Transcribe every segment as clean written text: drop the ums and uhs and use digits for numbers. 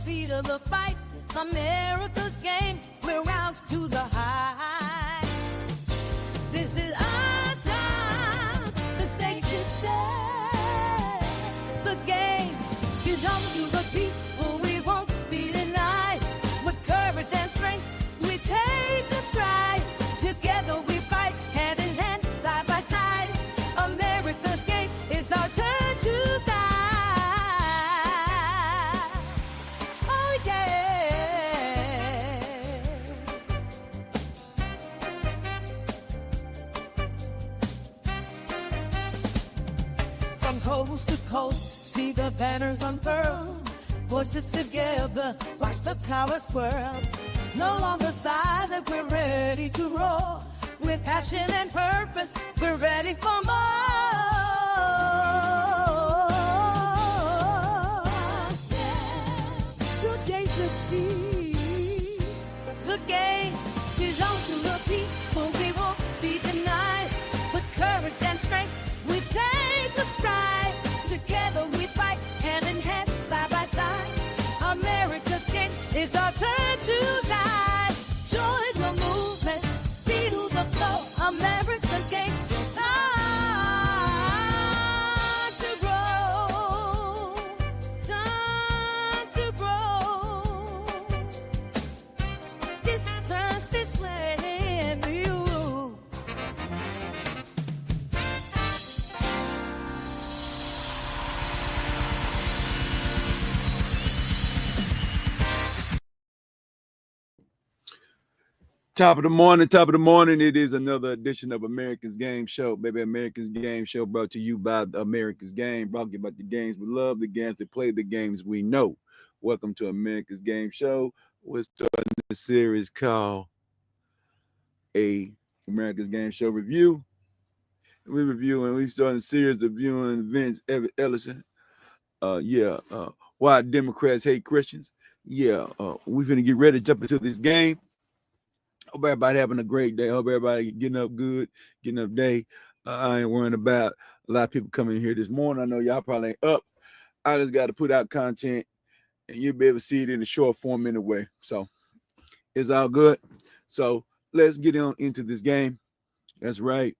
feet of the fight, America's game, we're roused to the high. This is our time, the stage is set. The game belongs to the people, we won't be denied. With courage and strength, we take a stride. Together we fight, hand in hand, side by side. America's game, it's our turn to guide. Oh yeah. From coast to coast, see the banners unfurl. Voices together, watch the power swirl. No longer silent, we're ready to roar. With passion and purpose, we're ready for more. To chase the sea. The game belongs to the people, we won't be denied. With courage and strength, we take a stride. Together we fight, hand in hand, side by side. America's game is our turn to guide. Join the movement, feel the flow. America's game, time to grow, time to grow. This turns this land to you. Top of the morning. It is another edition of America's Game Show, baby. America's Game Show brought to you by America's Game, brought to you about the games we love, the games that play, the games we know. Welcome to America's Game Show. We're starting a series called America's Game Show Review. We starting a series of viewing events. Everett Ellison. Why Democrats hate Christians. We're gonna get ready to jump into this game. Hope everybody having a great day. Hope everybody getting up good, getting up day. I ain't worrying about a lot of people coming here this morning. I know y'all probably ain't up. I just got to put out content, and you'll be able to see it in the short form anyway. So it's all good. So let's get on into this game. That's right.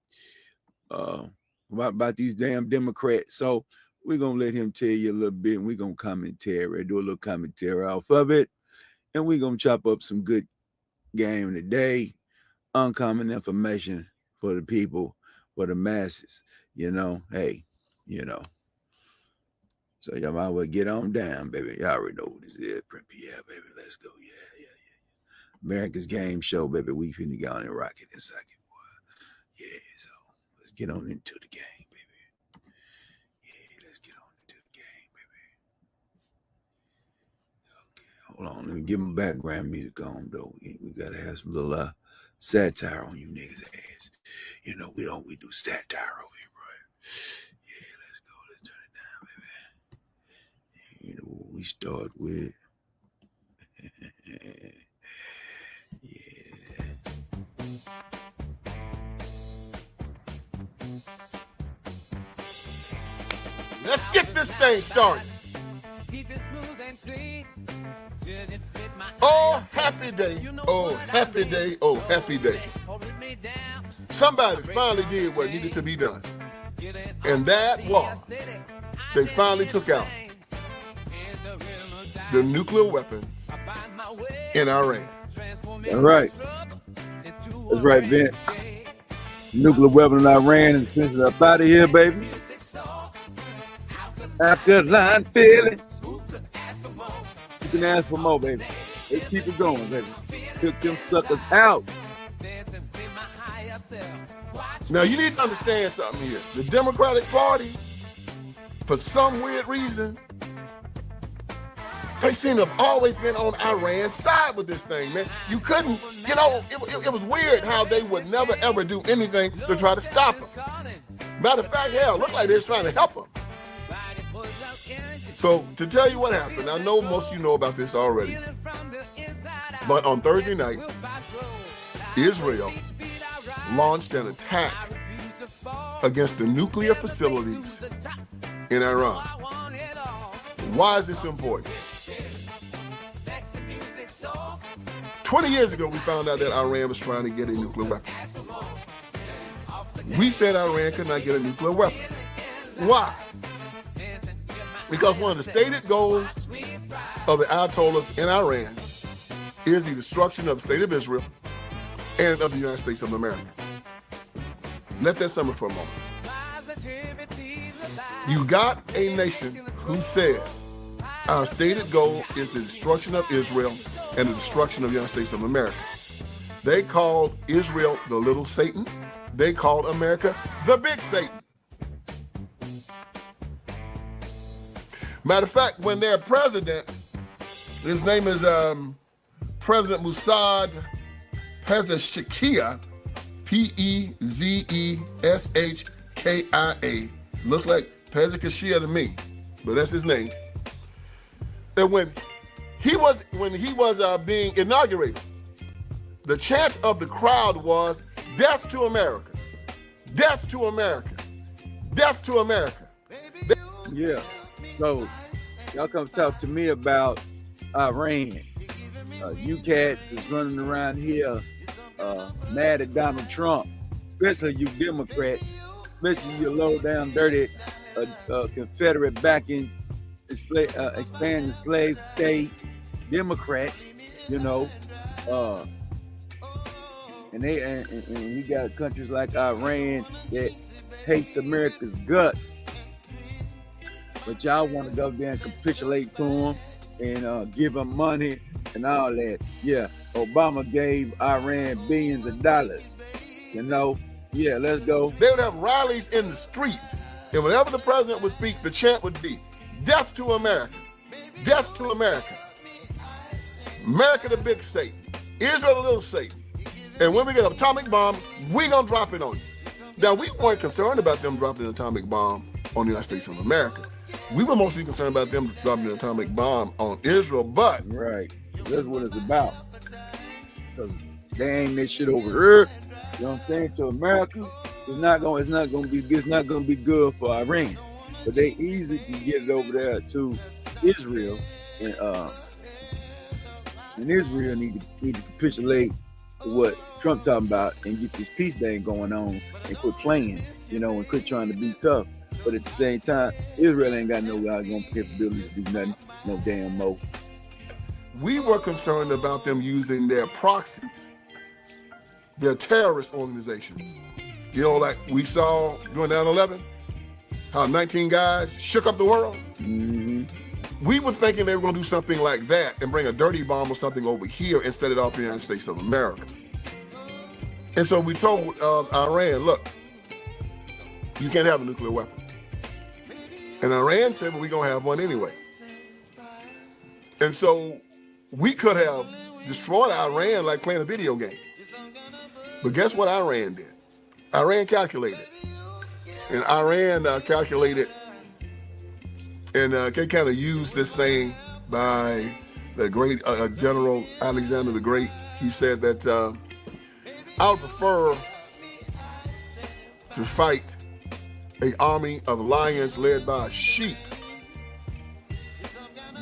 About these damn Democrats. So we're going to let him tell you a little bit, and we're going to do a little commentary off of it, and we're going to chop up some good game today, uncommon information for the people, for the masses, So y'all might well get on down, baby. Y'all already know what this is. Yeah, baby, let's go. Yeah. America's Game Show, baby. We finna go on and rock it in a second, boy. Yeah, so let's get on into the game, baby. Yeah, let's get on into the game, baby. Okay, hold on. Let me give my background music on, though. We gotta have some little satire on you niggas' ass. We do satire over here, bro. Yeah, let's go. Let's turn it down, baby. What we start with. Yeah. Let's get this thing started. Oh, happy day. Oh, happy day. Oh, happy day. Somebody finally did what needed to be done. And that was, they finally took out the nuclear weapons in Iran. All right. That's right, Vince. Nuclear weapon in Iran is finished up out of here, baby. After line feelings. You can ask for more, baby. Let's keep it going, baby. Took them suckers out. Now, you need to understand something here. The Democratic Party, for some weird reason, they seem to have always been on Iran's side with this thing, man. You couldn't, it was weird how they would never, ever do anything to try to stop them. Matter of fact, hell, it looked like they was trying to help them. So, to tell you what happened, I know most of you know about this already, but on Thursday night, Israel launched an attack against the nuclear facilities in Iran. Why is this important? 20 years ago, we found out that Iran was trying to get a nuclear weapon. We said Iran could not get a nuclear weapon. Why? Because one of the stated goals of the Ayatollahs in Iran is the destruction of the state of Israel and of the United States of America. Let that simmer for a moment. You got a nation who says our stated goal is the destruction of Israel and the destruction of the United States of America. They called Israel the little Satan. They called America the big Satan. Matter of fact, when their president, his name is President Mossad Pezeshkian, Pezeshkia, looks like Pezeshkian to me, but that's his name. And when he was being inaugurated, the chant of the crowd was, "Death to America, death to America, death to America." Yeah. So y'all come talk to me about Iran. You cats is running around here mad at Donald Trump, especially you Democrats, especially you low down dirty Confederate backing expand the slave state Democrats, you know, and we got countries like Iran that hates America's guts, but y'all want to go there and capitulate to them and give them money and all that. Yeah, Obama gave Iran billions of dollars, you know. Yeah, let's go. They would have rallies in the street, and whenever the president would speak, the chant would be, "Death to America, death to America, America the big Satan, Israel the little Satan, and when we get an atomic bomb, we gonna drop it on you." Now, we weren't concerned about them dropping an atomic bomb on the United States of America. We were mostly concerned about them dropping an atomic bomb on Israel, but... Right, that's what it's about. Because they aim that shit over here, you know what I'm saying, to America. It's not gonna be good for Iran. But they easily can get it over there to Israel, and Israel need to capitulate to what Trump talking about and get this peace thing going on and quit playing, you know, and quit trying to be tough. But at the same time, Israel ain't got no capabilities to do nothing, no damn more. We were concerned about them using their proxies, their terrorist organizations. You know, like we saw during 9/11, how 19 guys shook up the world. Mm-hmm. We were thinking they were going to do something like that and bring a dirty bomb or something over here and set it off in the United States of America. And so we told Iran, look, you can't have a nuclear weapon. And Iran said, well, we're going to have one anyway. And so we could have destroyed Iran like playing a video game. But guess what Iran did? Iran calculated. And Iran calculated, and they kind of used this saying by the great General Alexander the Great. He said that I would prefer to fight an army of lions led by sheep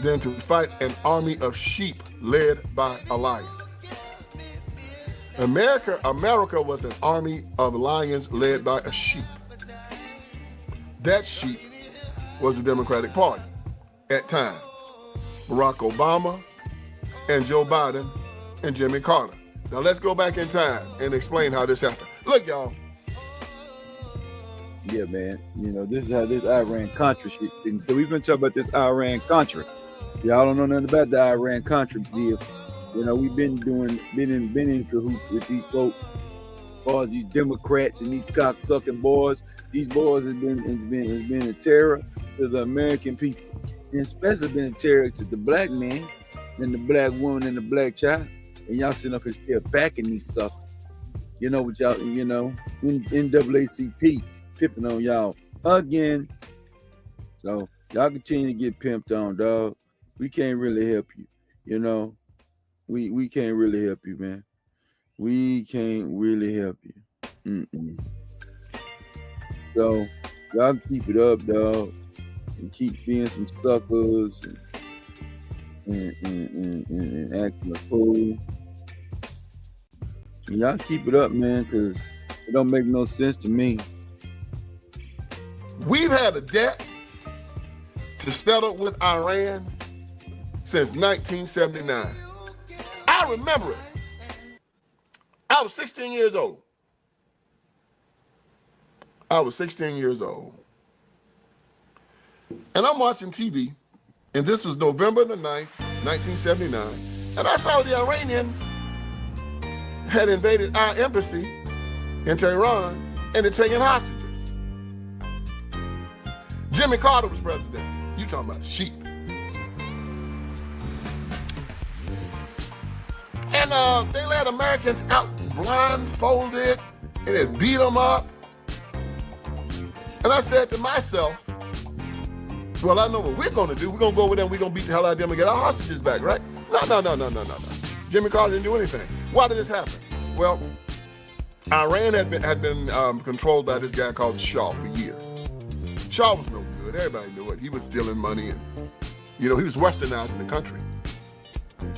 than to fight an army of sheep led by a lion. America was an army of lions led by a sheep. That sheep was the Democratic Party at times. Barack Obama and Joe Biden and Jimmy Carter. Now let's go back in time and explain how this happened. Look, y'all. Yeah, man. You know, this is how this Iran-Contra shit. So we've been talking about this Iran-Contra. Y'all don't know nothing about the Iran-Contra deal. You know, we've been in cahoots with these folks. As far as these Democrats and these cocksucking boys, these boys have been a terror to the American people, and especially been a terror to the black man and the black woman and the black child. And y'all sitting up here still backing these suckers. You know what y'all, you know, NAACP pimping on y'all again. So y'all continue to get pimped on, dog. We can't really help you, you know. We can't really help you, man. We can't really help you. So y'all keep it up, dog, and keep being some suckers and acting a fool. Y'all keep it up, man, because it don't make no sense to me. We've had a debt to settle with Iran since 1979. I remember it. I was 16 years old. And I'm watching TV, and this was November the 9th, 1979, and I saw the Iranians had invaded our embassy in Tehran and had taken hostages. Jimmy Carter was president. You talking about sheep. And they let Americans out blindfolded, and it beat them up. And I said to myself, well, I know what we're going to do. We're going to go over there and we're going to beat the hell out of them and get our hostages back, right? No. Jimmy Carter didn't do anything. Why did this happen? Well, Iran had been controlled by this guy called Shah for years. Shah was no good. Everybody knew it. He was stealing money and, he was westernizing the country.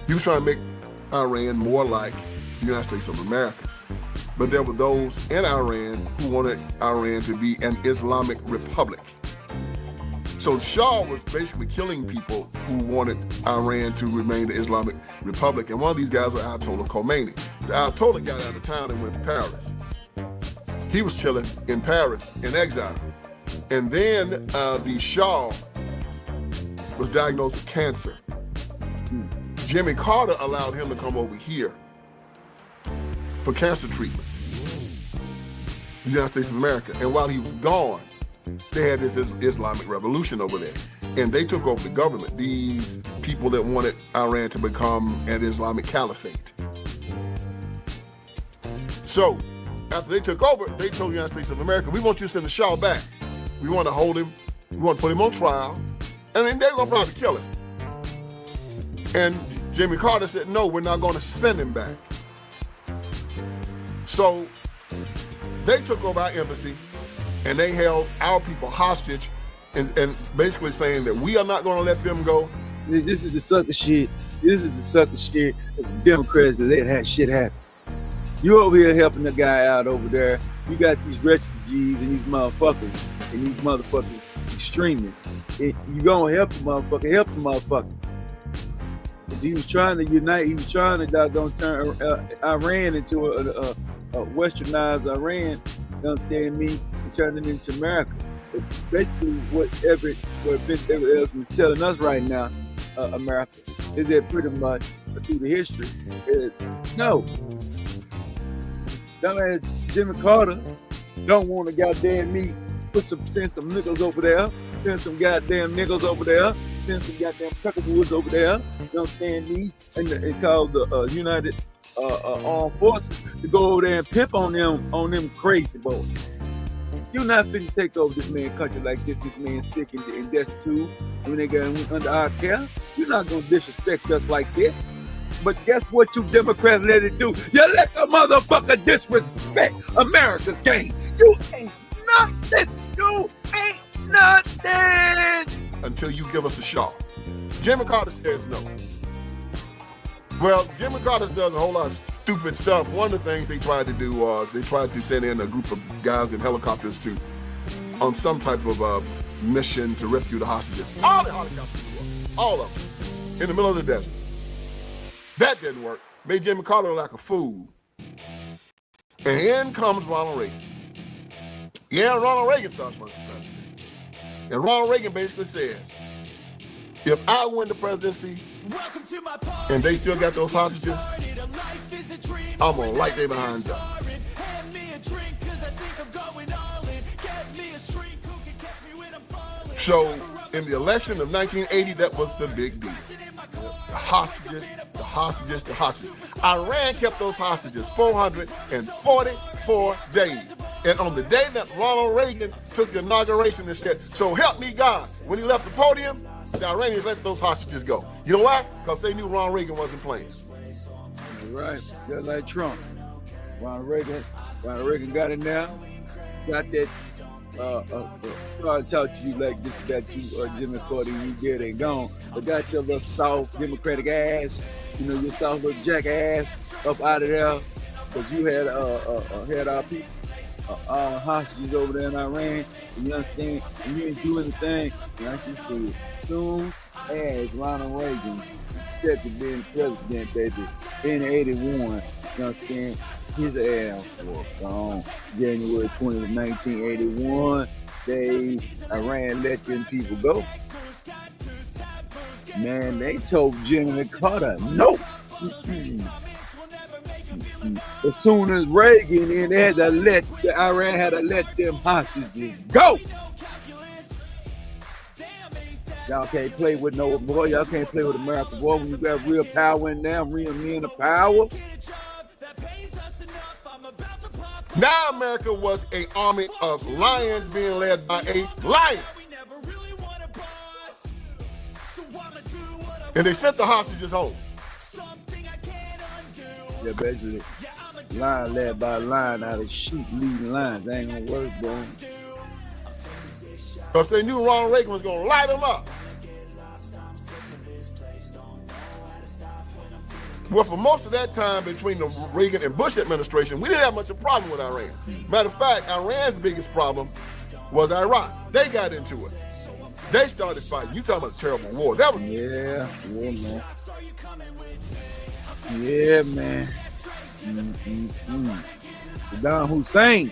He was trying to make Iran more like the United States of America. But there were those in Iran who wanted Iran to be an Islamic republic. So Shah was basically killing people who wanted Iran to remain the Islamic Republic. And one of these guys was Ayatollah Khomeini. The Ayatollah got out of town and went to Paris. He was chilling in Paris in exile. And then the Shah was diagnosed with cancer. Jimmy Carter allowed him to come over here for cancer treatment in the United States of America. And while he was gone, they had this Islamic revolution over there. And they took over the government, these people that wanted Iran to become an Islamic caliphate. So after they took over, they told the United States of America, we want you to send the Shah back. We want to hold him, we want to put him on trial, and then they're going to probably kill him. And Jimmy Carter said, no, we're not going to send him back. So they took over our embassy and they held our people hostage and basically saying that we are not going to let them go. This is the sucker shit. This is the sucker shit of the Democrats that let that shit happen. You over here helping the guy out over there. You got these refugees and these motherfuckers and these motherfucking extremists. And you gonna help the motherfucker. He was trying to unite. He was trying to turn Iran into a westernized Iran. You understand me? And turn it into America. But basically, what Vince Everett is telling us right now, America, is that pretty much through the history is no. Dumbass Jimmy Carter don't want to goddamn me send some niggas over there, send some goddamn niggas over there, send some goddamn Peckerwoods over there, you understand me? And call the United Armed Forces to go over there and pimp on them crazy boys. You're not finna take over this man's country like this. This man's sick and destitute. When they got under our care, you're not gonna disrespect us like this. But guess what you Democrats let it do? You let the motherfucker disrespect America's game. You ain't nothing. You ain't nothing. Until you give us a Shah. Jimmy Carter says no. Well, Jimmy Carter does a whole lot of stupid stuff. One of the things they tried to do was they tried to send in a group of guys in helicopters on some type of mission to rescue the hostages. All the helicopters were, all of them, in the middle of the desert. That didn't work. Made Jimmy Carter look like a fool. And in comes Ronald Reagan. Yeah, Ronald Reagan starts running for president. And Ronald Reagan basically says, if I win the presidency and they still got those hostages, I'm gonna light their behinds up. So in the election of 1980, that was the big deal. The hostages. Iran kept those hostages 444 days. And on the day that Ronald Reagan took the inauguration and said, so help me God, when he left the podium, the Iranians let those hostages go. You know why? Because they knew Ronald Reagan wasn't playing. You're right. Just like Trump. Ronald Reagan got in there, got that, started talking to you like this, got you, Jimmy Carter, you dead and gone, but got your little soft Democratic ass, your soft little jackass up out of there, because you had our people hostages over there in Iran. You understand? And you ain't do anything. Like you said, soon as Ronald Reagan set to being president, baby, in '81, you understand? His ass was gone. January 20th, 1981, Iran let them people go. Man, they told Jimmy Carter, no. As soon as Reagan and Iran had to let them hostages go. Y'all can't play with no boy. Y'all can't play with America, boy. When you got real power in there, real men of power. Now America was an army of lions being led by a lion. And they sent the hostages home. Yeah, basically, lion led by a lion out of sheep leading lions. That ain't gonna work, bro. Because they knew Ronald Reagan was gonna light them up. Well, for most of that time between the Reagan and Bush administration, we didn't have much of a problem with Iran. Matter of fact, Iran's biggest problem was Iraq. They got into it. They started fighting. You talking about a terrible war. That was man. Yeah, man. Saddam Hussein.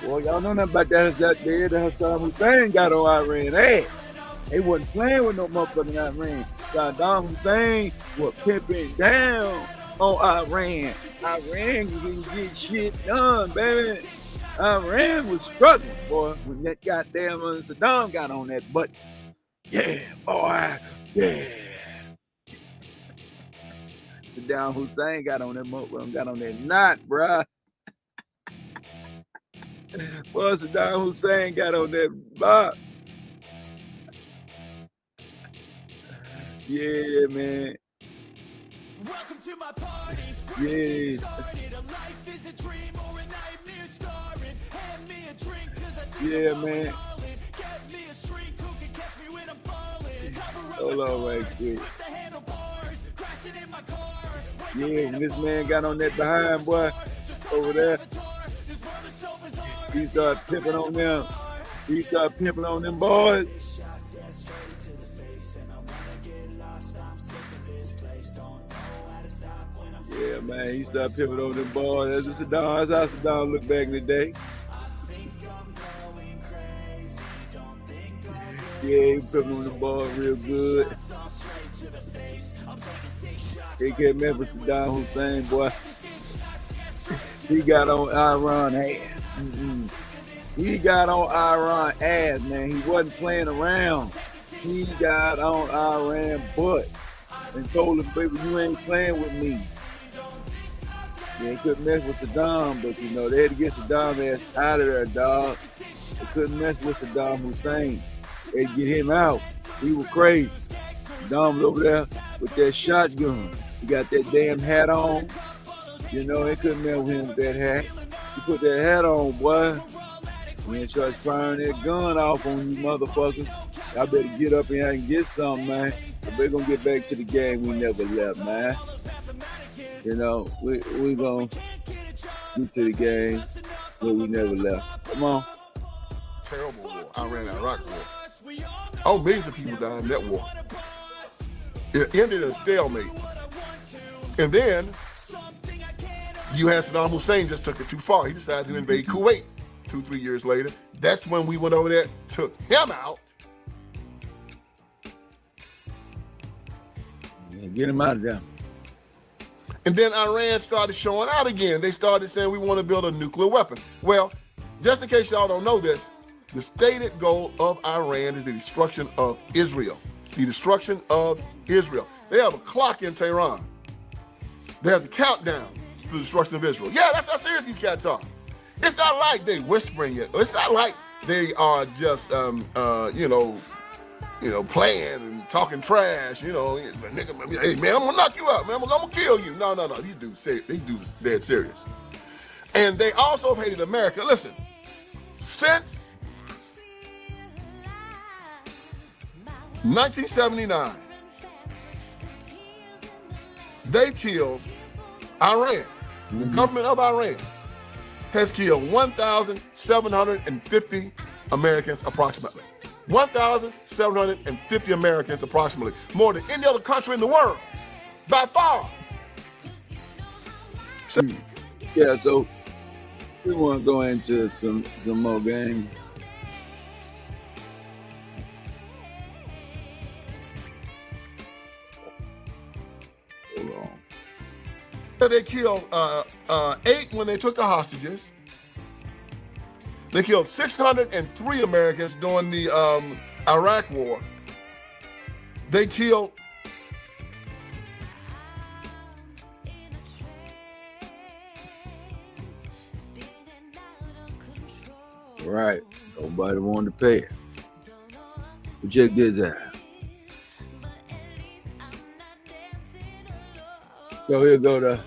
Boy, y'all know nothing about that. That Saddam Hussein got on Iran ass. They wasn't playing with no motherfucking Iran. Saddam Hussein was pimping down on Iran. Iran didn't get shit done, baby. Iran was struggling, boy, when that goddamn Saddam got on that button. Yeah, boy, yeah. Saddam Hussein got on that motherfucker, got on that knot, bruh. Boy, Saddam Hussein got on that box. Yeah, man. Welcome to my party. Yeah. Yeah, man. Hold on right quick. Yeah, when this man got on that behind, boy, over there, he started pimping on them. He started pimping on them boys. Yeah, man, he started pimping on them boys. That's how Saddam looked back in the day. Yeah, he pimping on them boys real good. They can't remember Saddam Hussein, boy. He got on Iran ass. He got on Iran ass, man. He wasn't playing around. He got on Iran butt and told him, baby, you ain't playing with me. They couldn't mess with Saddam, but you know, they had to get Saddam ass out of there, dog. They couldn't mess with Saddam Hussein. They had to get him out. He was crazy. Saddam was over there with that shotgun. He got that damn hat on. You know, they couldn't mess with him with that hat. He put that hat on, boy. And then starts firing that gun off on you motherfuckers. Y'all better get up here and get something, man. But we're gonna get back to the game we never left, man. You know, we gonna get to the game where we never left. Come on. Terrible war. Iran-Iraq war. Oh, millions of people died in that war. It ended in a stalemate. And then you had Saddam Hussein just took it too far. He decided to invade Kuwait 2-3 years later. That's when we went over there, took him out. Yeah, get him out of there. And then Iran started showing out again. They started saying we want to build a nuclear weapon. Well, just in case y'all don't know this, the stated goal of Iran is the destruction of Israel. The destruction of Israel. They have a clock in Tehran. There's a countdown to the destruction of Israel. Yeah, that's how serious these cats are. It's not like they whispering it. It's not like they are just, playing and talking trash. You know, nigga, hey man, I'm gonna knock you out, man. I'm gonna kill you. No. These dudes dead serious. And they also have hated America. Listen, since 1979, they killed Iran The government of Iran has killed 1,750 Americans approximately. 1,750 Americans approximately. More than any other country in the world, by far. So, yeah, so we want to go into some more games. Hold on. They killed 8 when they took the hostages. They killed 603 Americans during the Iraq War. They killed right. Nobody wanted to pay it. But check this out. So here go the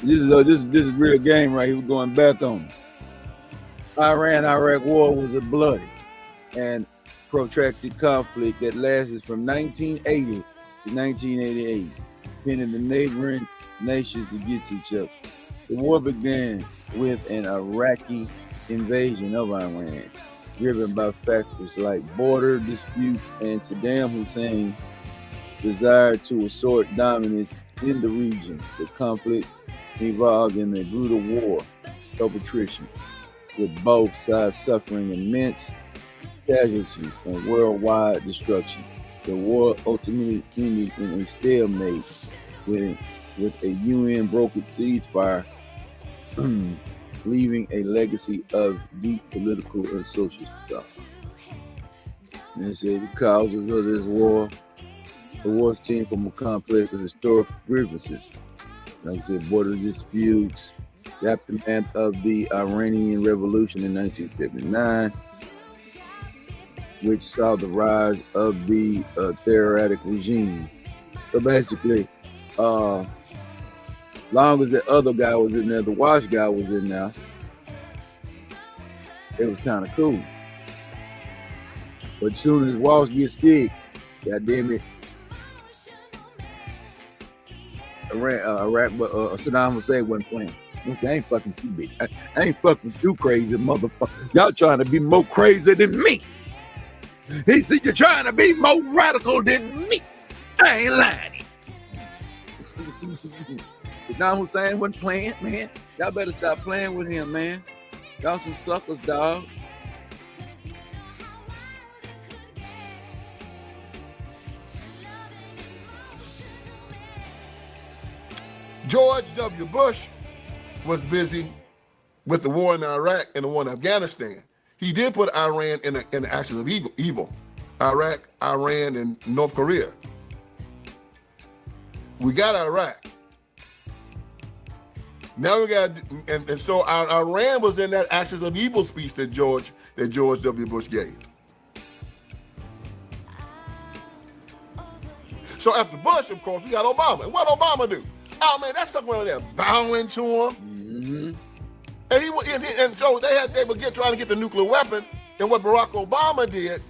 this is real game right here. We're going back on it. Iran-Iraq war was a bloody and protracted conflict that lasted from 1980 to 1988, pinning the neighboring nations against each other. The war began with an Iraqi invasion of Iran, driven by factors like border disputes and Saddam Hussein's desire to assert dominance in the region. The conflict involved in a brutal war of attrition, with both sides suffering immense casualties and worldwide destruction. The war ultimately ended in a stalemate with a UN brokered ceasefire, leaving a legacy of deep political and social strife. And they say the causes of this war, the war stemmed from a complex of historical grievances. Like I said, border disputes, the aftermath of the Iranian Revolution in 1979, which saw the rise of the theocratic regime. So basically, long as the other guy was in there, the Wash guy was in there, it was kind of cool. But as soon as Wash gets sick, goddamn it, Saddam Hussein wasn't playing. I ain't fucking too big. I ain't fucking too crazy, motherfucker. Y'all trying to be more crazy than me. He said you're trying to be more radical than me. I ain't lying. Saddam Hussein wasn't playing, man. Y'all better stop playing with him, man. Y'all some suckers, dog. George W. Bush was busy with the war in Iraq and the war in Afghanistan. He did put Iran in the actions of evil. Iraq, Iran, and North Korea. We got Iraq. Now we got, and so Iran was in that actions of evil speech that George W. Bush gave. So after Bush, of course, we got Obama. And what Obama do? Oh man, that's something over there bowing to him. Mm-hmm. And so they were trying to get the nuclear weapon. And what Barack Obama did,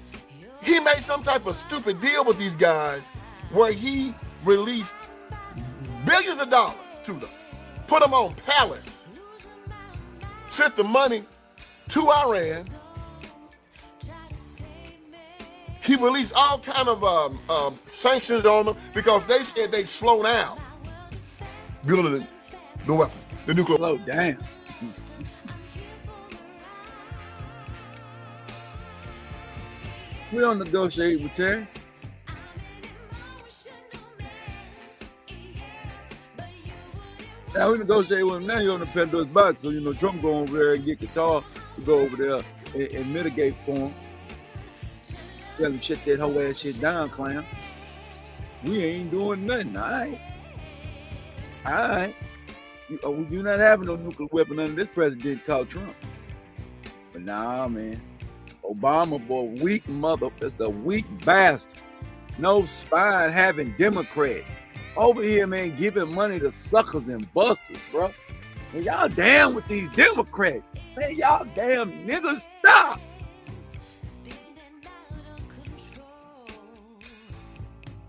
he made some type of stupid deal with these guys where he released billions of dollars to them, put them on pallets, sent the money to Iran. He released all kind of sanctions on them because they said they'd slow down building the weapon, the nuclear. Slow down. We don't negotiate with Terry. Now we negotiate with him. Now you're on the Pandora's box. So, Trump go over there and get Qatar to go over there and mitigate for him. Tell him shut that whole ass shit down, clown. We ain't doing nothing, all right? All right. You're not having no nuclear weapon under this president called Trump. But nah, man. Obama, boy, weak mother. It's a weak bastard. No spine having Democrats. Over here, man, giving money to suckers and busters, bro. Man, y'all down with these Democrats. Man, y'all damn niggas, stop.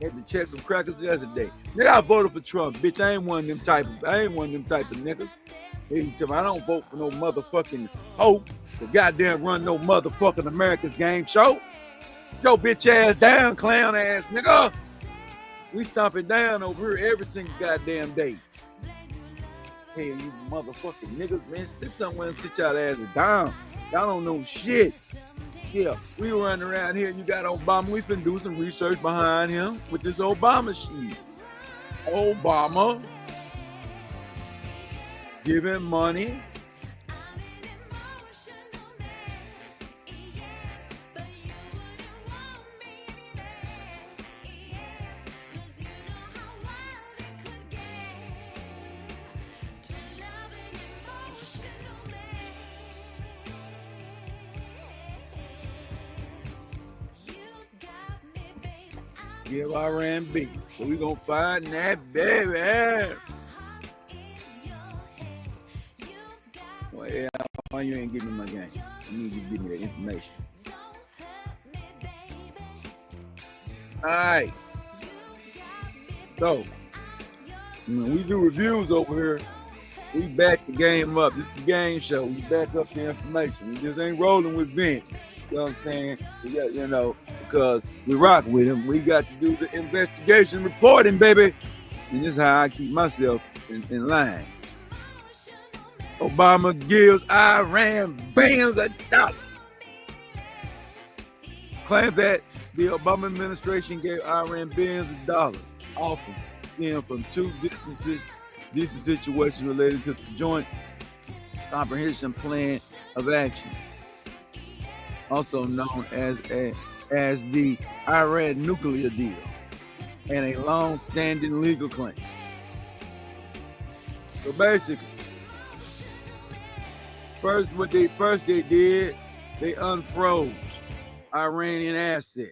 Had to check some crackers yesterday. Nigga, I voted for Trump, bitch. I ain't one of them type of niggas. Hey, I don't vote for no motherfucking hoe to goddamn run no motherfucking America's game show. Yo, bitch ass down, clown ass nigga. We stomping down over here every single goddamn day. Hey, you motherfucking niggas, man, sit somewhere and sit y'all asses down. Y'all don't know shit. Yeah, we running around here. You got Obama. We been do some research behind him with this Obama shit. Obama giving money. Give Iran beef. So we gonna find that baby. Well, yeah, why you ain't giving me my game? You need to give me that information. All right. So when we do reviews over here, we back the game up. This is the game show. We back up the information. We just ain't rolling with Vince. You know what I'm saying? We got, you know, because we rock with him. We got to do the investigation reporting, baby. And this is how I keep myself in line. Obama gives Iran billions of dollars. Claims that the Obama administration gave Iran billions of dollars, often stem from two distant situations related to the joint comprehensive plan of action, also known as the Iran nuclear deal, and a long-standing legal claim. So basically, what they did, they unfroze Iranian assets.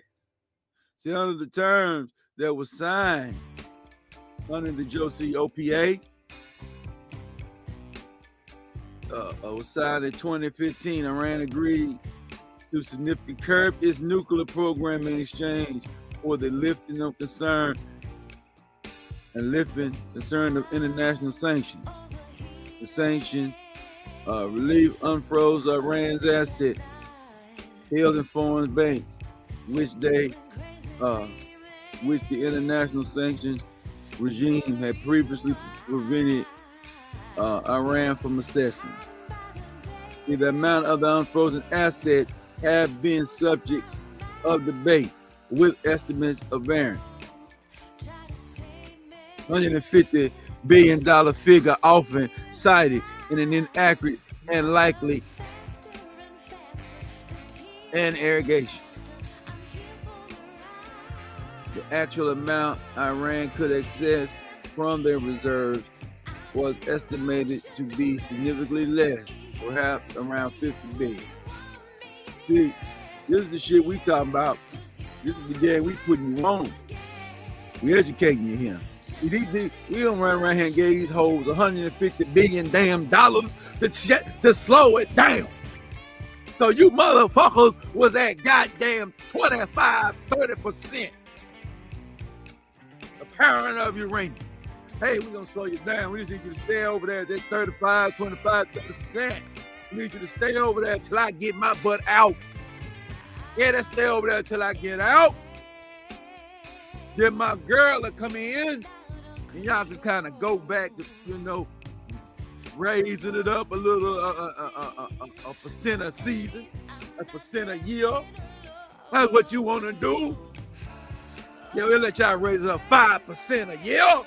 See, under the terms that was signed under the JCPOA, was signed in 2015, Iran agreed to significantly curb its nuclear program in exchange for the lifting of concern of international sanctions. The sanctions relief unfroze Iran's asset held in foreign banks, which the international sanctions regime had previously prevented Iran from assessing. The amount of the unfrozen assets have been subject of debate, with estimates of variance. $150 billion figure often cited in an inaccurate and likely and irrigation. The actual amount Iran could access from their reserves was estimated to be significantly less, perhaps around 50 billion. See, this is the shit we talking about. This is the game we putting you on. We educating you here. We don't run around here and give these hoes $150 billion damn dollars to slow it down. So you motherfuckers was at goddamn 25-30% apparent of uranium. Hey, we're gonna slow you down. We just need you to stay over there at that 35, 25, 30%. We need you to stay over there till I get my butt out. Yeah, let's stay over there till I get out. Then my girl will come in and y'all can kind of go back to, you know, raising it up a little, a percent a season, a percent a year. That's what you want to do. Yeah, we'll let y'all raise it up 5% a year.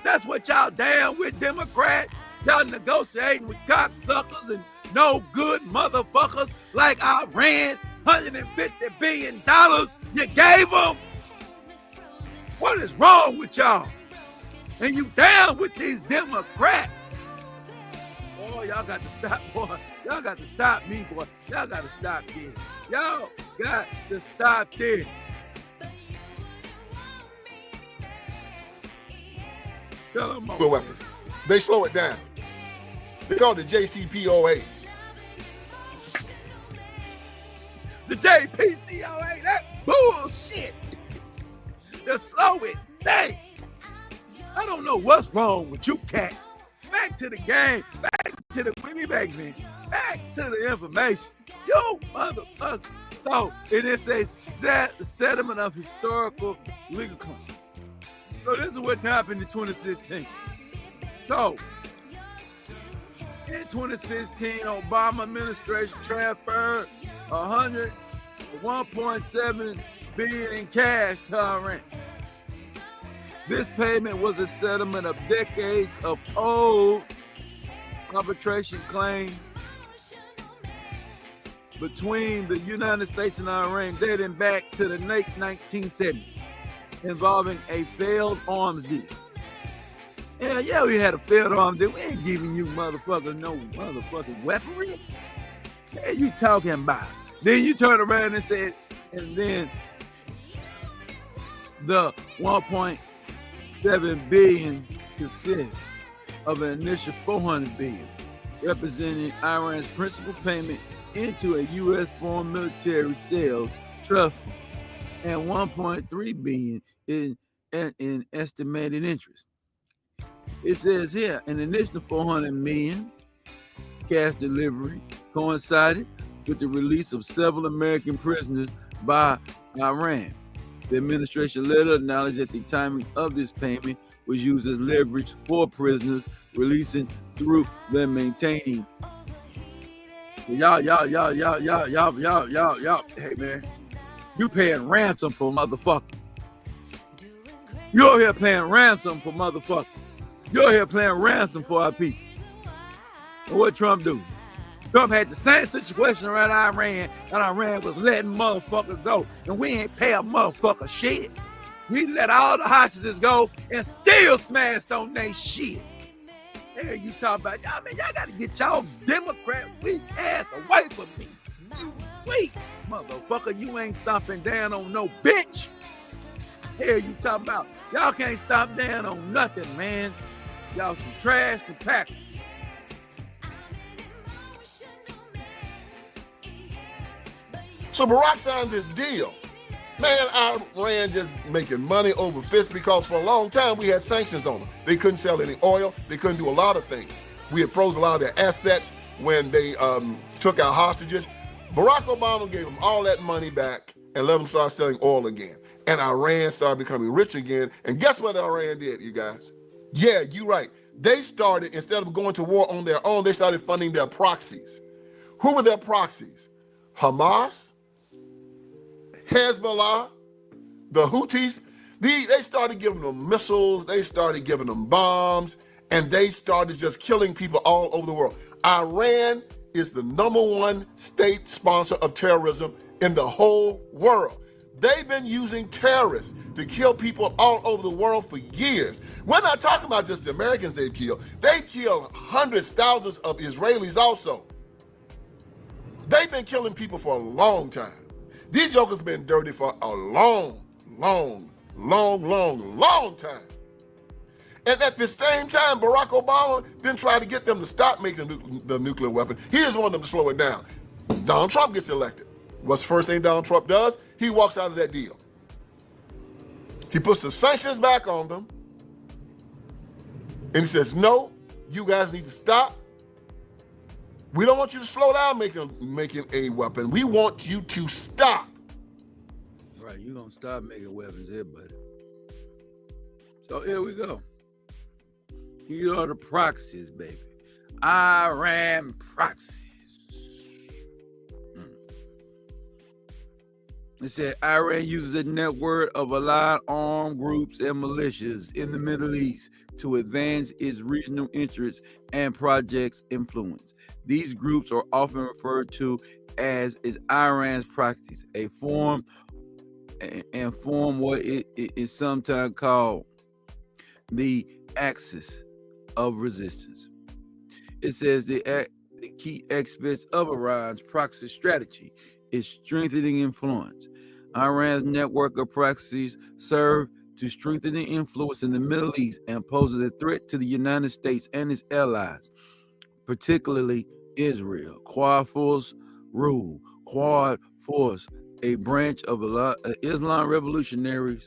That's what y'all down with, Democrats. Y'all negotiating with cocksuckers and no good motherfuckers like Iran. $150 billion you gave them. What is wrong with y'all? And you down with these Democrats. Boy, y'all got to stop, boy. Y'all got to stop me, boy. Y'all got to stop this. Y'all got to stop this. Weapons. They slow it down. They call it the JCPOA. The JPCOA, that bullshit. Just slow it. Dang. I don't know what's wrong with you cats. Back to the game. Back to the back, man. Back to the information. You motherfucker. So it is a settlement of historical legal claims. So this is what happened in 2016. So in 2016, Obama administration transferred 1.7 billion in cash to Iran. This payment was a settlement of decades of old arbitration claims between the United States and Iran dating back to the late 1970s, involving a failed arms deal. Yeah, we had a failed arms deal. We ain't giving you motherfuckers no motherfucking weaponry. What are you talking about? Then you turn around and said, and then the 1.7 billion consists of an initial 400 billion, representing Iran's principal payment into a U.S. foreign military sales trust fund, and 1.3 billion in estimated interest. It says here an initial 400 million cash delivery coincided with the release of several American prisoners by Iran. The administration later acknowledged that the timing of this payment was used as leverage for prisoners releasing through them maintaining. Y'all. Hey man, you paying ransom for motherfucker. You're here paying ransom for motherfucker. You're here paying ransom for our people. And what Trump do? Trump had the same situation around Iran, and Iran was letting motherfuckers go, and we ain't pay a motherfucker shit. We let all the hostages go and still smashed on they shit. Hey, you talking about, y'all, man, y'all gotta get y'all Democrat weak ass away from me. You weak motherfucker, you ain't stomping down on no bitch. Hey, you talking about, y'all can't stomp down on nothing, man. Y'all some trash compactors. So Barack signed this deal. Man, Iran just making money over fists because for a long time we had sanctions on them. They couldn't sell any oil. They couldn't do a lot of things. We had frozen a lot of their assets when they took our hostages. Barack Obama gave them all that money back and let them start selling oil again. And Iran started becoming rich again. And guess what Iran did, you guys? Yeah, you're right. They started, instead of going to war on their own, they started funding their proxies. Who were their proxies? Hamas, Hezbollah, the Houthis. They started giving them missiles, they started giving them bombs, and they started just killing people all over the world. Iran is the #1 state sponsor of terrorism in the whole world. They've been using terrorists to kill people all over the world for years. We're not talking about just the Americans they've killed. They've killed hundreds, thousands of Israelis also. They've been killing people for a long time. These jokers been dirty for a long time. And at the same time, Barack Obama then tried to get them to stop making the nuclear weapon. He just wanted them to slow it down. Donald Trump gets elected. What's the first thing Donald Trump does? He walks out of that deal. He puts the sanctions back on them. And he says, no, you guys need to stop. We don't want you to slow down making a weapon. We want you to stop. Right, you're going to stop making weapons here, buddy. So here we go. Here are the proxies, baby. Iran proxies. It said Iran uses a network of allied armed groups and militias in the Middle East to advance its regional interests and projects influence. These groups are often referred to as Iran's proxies, a form what it is sometimes called the axis of resistance. It says the key aspects of Iran's proxy strategy is strengthening influence. Iran's network of proxies serve to strengthen the influence in the Middle East and poses a threat to the United States and its allies, particularly Israel. Quad force rule, quad force a branch of Islam Revolutionary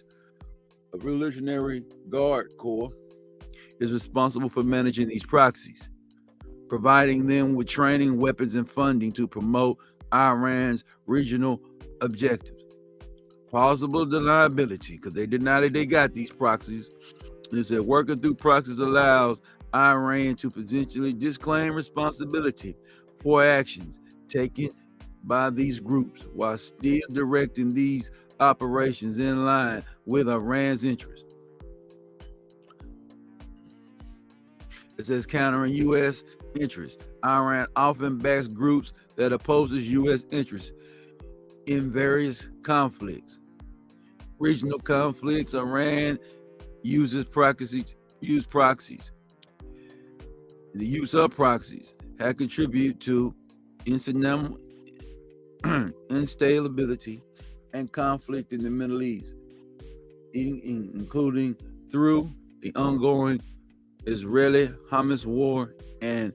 Guard Corps, is responsible for managing these proxies, providing them with training, weapons, and funding to promote Iran's regional objectives. Plausible deniability, because they deny that they got these proxies. They said working through proxies allows Iran to potentially disclaim responsibility for actions taken by these groups while still directing these operations in line with Iran's interests. It says countering U.S. interests. Iran often backs groups that opposes U.S. interests in various conflicts. Regional conflicts, Iran uses proxies. The use of proxies has contributed to instability and conflict in the Middle East, including through the ongoing Israeli-Hamas war and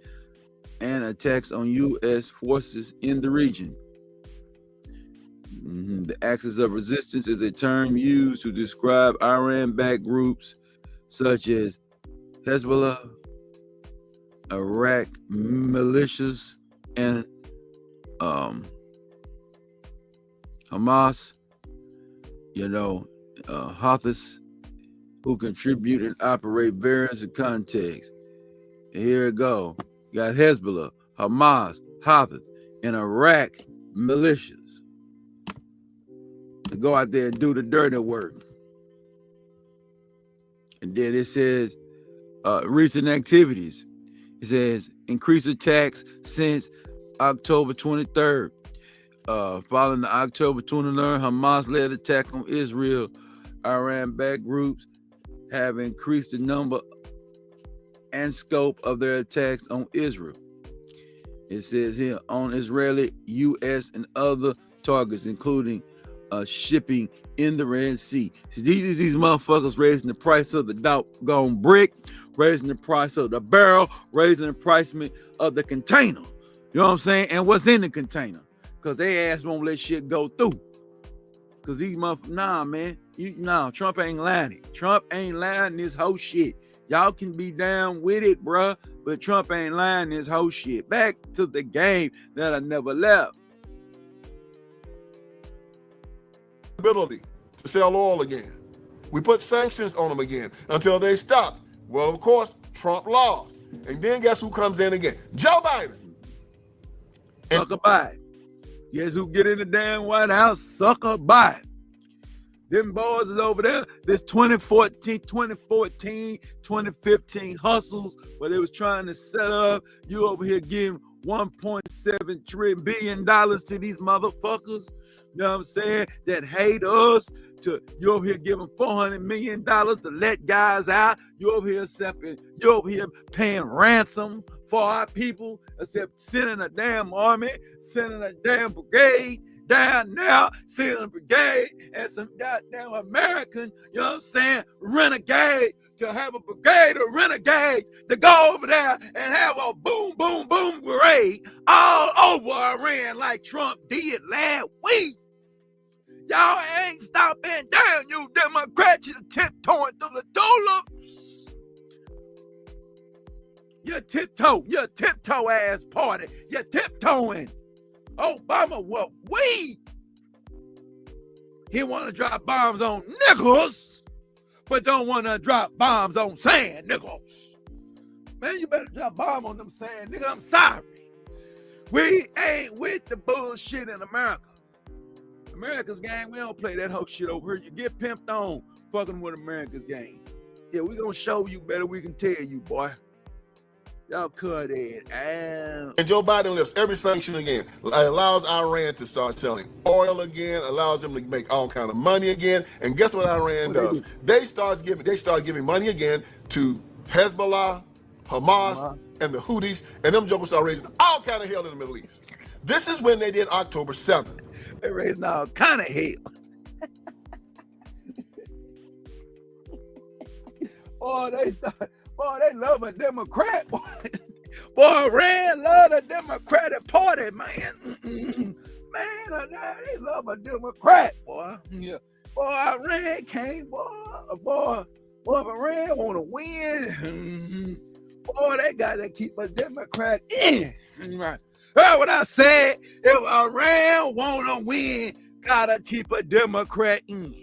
attacks on U.S. forces in the region. The axis of resistance is a term used to describe Iran-backed groups such as Hezbollah, Iraq militias, and Hamas, Houthis, who contribute and operate various contexts. And here it go. You got Hezbollah, Hamas, Houthis, and Iraq militias to go out there and do the dirty work. And then it says recent activities. It says increased attacks since October 23rd. Following the October 23rd Hamas-led attack on Israel, Iran-backed groups have increased the number and scope of their attacks on Israel. It says here on Israeli, U.S. and other targets, including shipping in the Red Sea. So these motherfuckers raising the price of the doggone brick, raising the price of the barrel, raising the price of the container. You know what I'm saying? And what's in the container? Because they ass won't let shit go through. Because these motherfuckers, nah, man. Trump ain't lying. Trump ain't lying this whole shit. Y'all can be down with it, bruh, but Trump ain't lying this whole shit. Back to the game that I never left. Ability to sell oil again. We put sanctions on them again until they stop. Well, of course, Trump lost. And then guess who comes in again? Joe Biden. Sucker Biden. Guess who get in the damn White House? Sucker Biden. Them boys is over there. This 2014, 2015 hustles where they was trying to set up. You over here giving $1.7 billion to these motherfuckers. You know what I'm saying? That hate us. You over here giving $400 million to let guys out. You over here paying ransom for our people, except sending a damn army, sending a damn brigade down now, sending a brigade and some goddamn American, you know what I'm saying, renegade, to have a brigade of renegades to go over there and have a boom, boom, boom parade all over Iran like Trump did last week. Y'all ain't stopping down, you Democrats. You're tiptoeing through the tulips. You're tiptoe ass party. You're tiptoeing. Obama, well, he want to drop bombs on niggas, but don't want to drop bombs on sand niggas. Man, you better drop bomb on them sand niggas. I'm sorry. We ain't with the bullshit in America. America's game, we don't play that whole shit over here. You get pimped on fucking with America's game. Yeah, we gonna show you better we can tell you, boy. Y'all cut it. And Joe Biden lifts every sanction again. Allows Iran to start selling oil again. Allows them to make all kind of money again. And guess what Iran does? They start giving money again to Hezbollah, Hamas, and the Houthis. And them jokers start raising all kind of hell in the Middle East. This is when they did October 7th. They raising all kind of hell. They love a Democrat. Boy, Iran love the Democratic Party, man. Man, they love a Democrat, boy. Yeah. Boy, Iran came, boy, Iran want to win. Boy, they got to keep a Democrat in. Right. Heard what I said? If Iran want to win, gotta keep a Democrat in.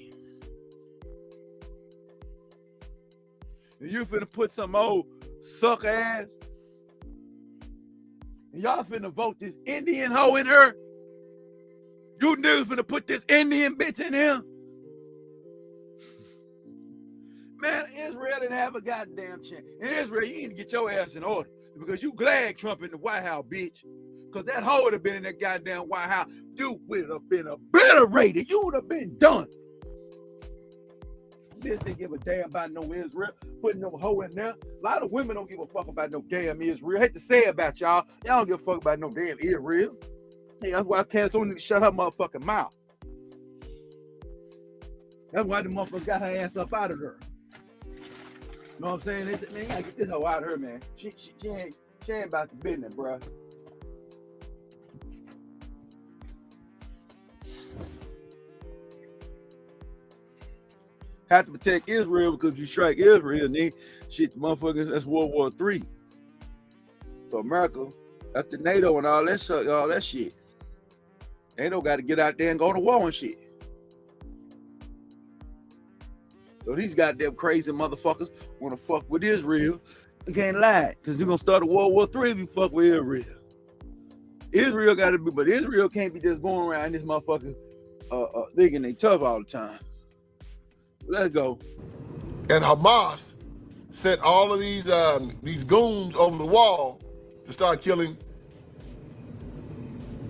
And you finna put some old suck ass, and y'all finna vote this Indian hoe in her. You niggas finna put this Indian bitch in here. Man, Israel didn't have a goddamn chance. In Israel, you need to get your ass in order because you glad Trump in the White House, bitch. Because that hoe would have been in that goddamn White House. You would have been obliterated. You would have been done. Bitch didn't give a damn about no Israel. Putting no hoe in there. A lot of women don't give a fuck about no damn Israel. I hate to say it about y'all. Y'all don't give a fuck about no damn Israel. Hey, that's why Candace need to shut her motherfucking mouth. That's why the motherfucker got her ass up out of there. You know what I'm saying? They said, man, you gotta get this hoe out of her, man. She ain't about the business, bro. Have to protect Israel because you strike Israel, and then shit, the motherfuckers, that's World War III. So America, that's the NATO and all that shit. NATO got to get out there and go to war and shit. So these goddamn crazy motherfuckers want to fuck with Israel. You can't lie, because you're going to start a World War III if you fuck with Israel. Israel got to be, but Israel can't be just going around this motherfucker thinking they tough all the time. Let's go. And Hamas sent all of these goons over the wall to start killing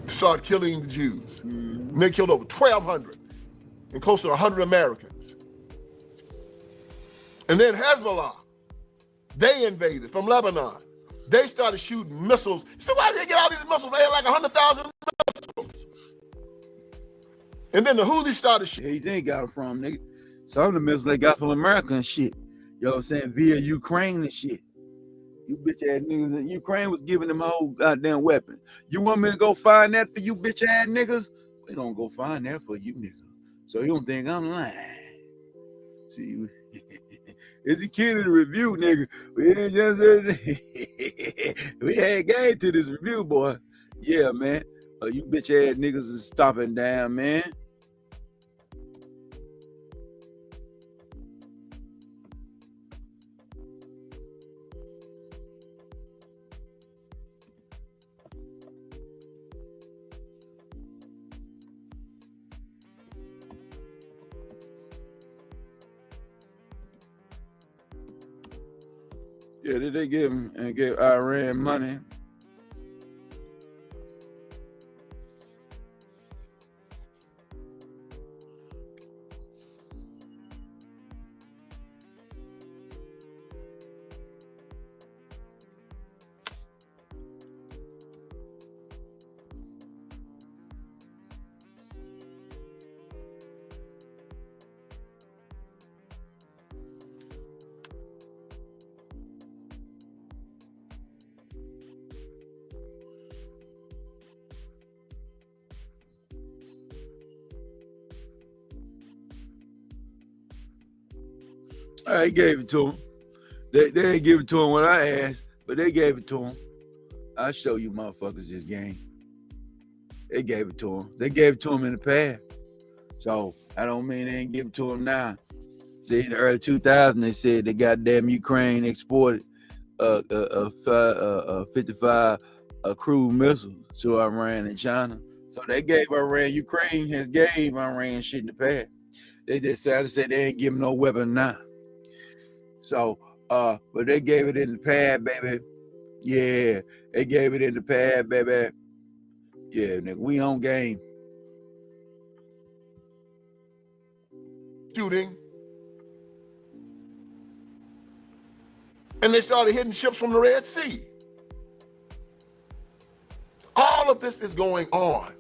the Jews. And they killed over 1,200 and close to 100 Americans. And then Hezbollah, they invaded from Lebanon. They started shooting missiles. So why did they get all these missiles? They had like 100,000 missiles. And then the Houthis started shooting. Yeah, they got it from, nigga. Some of the missiles they got from America and shit. You know what I'm saying? Via Ukraine and shit. You bitch ass niggas. Ukraine was giving them a whole goddamn weapon. You want me to go find that for you bitch ass niggas? We gonna go find that for you niggas. So you don't think I'm lying. See, it's a kid in the review, nigga. We ain't game to this review, boy. Yeah, man. You bitch ass niggas is stopping down, man. Yeah, did they give him and gave Iran money? I gave it to him. They didn't give it to him when I asked, but they gave it to him. I'll show you motherfuckers this game. They gave it to him. They gave it to him in the past. So I don't mean they ain't give it to him now. See, in the early 2000s, they said the goddamn Ukraine exported 55 cruise missiles to Iran and China. So they gave Ukraine has gave Iran shit in the past. They decided to say they ain't giving no weapon now. So, but they gave it in the pad, baby. Yeah, they gave it in the pad, baby. Yeah, nigga, we on game. Shooting. And they started hitting ships from the Red Sea. All of this is going on.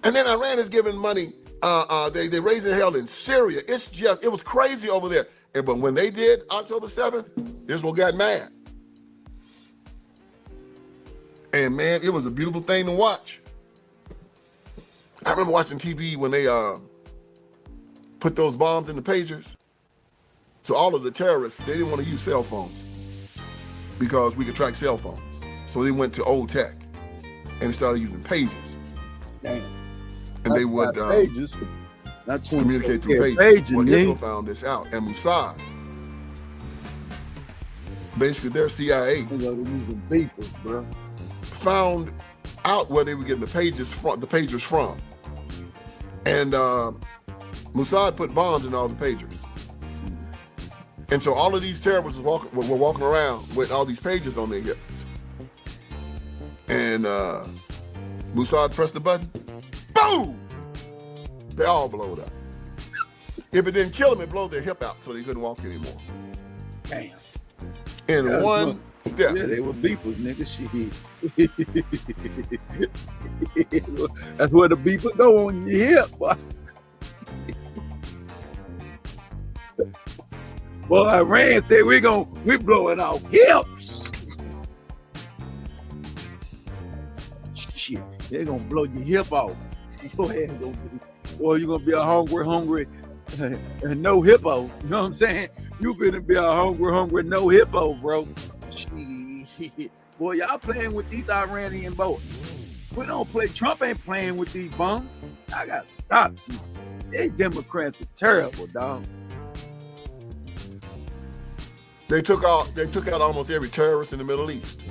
And then Iran is giving money. They raising hell in Syria. It was crazy over there. But when they did October 7th, Israel got mad. And man, it was a beautiful thing to watch. I remember watching TV when they put those bombs in the pagers. So all of the terrorists, they didn't want to use cell phones because we could track cell phones. So they went to old tech and they started using pagers. Damn. And they would pages. Not communicate through pages. Pages, well, Israel found this out. And Mossad, basically their CIA, using beepers, bro, found out where they were getting the pagers from. And Mossad put bombs in all the pagers. And so all of these terrorists were walking around with all these pages on their hips. And Mossad pressed the button, boom! They all blowed up. If it didn't kill them, it blew their hip out so they couldn't walk anymore. Damn. In one step. Yeah, they were beepers, nigga. Shit. That's where the beeper go on your hip, boy. Well, Iran said we blowing our hips. Shit, they're gonna blow your hip off. Go ahead and go. Or you're gonna be a hungry, and no hippo. You know what I'm saying? You gonna be a hungry, no hippo, bro. Shit. Boy, y'all playing with these Iranian boys. We don't play. Trump ain't playing with these bums. I gotta stop these. These Democrats are terrible, dog. They took out almost every terrorist in the Middle East.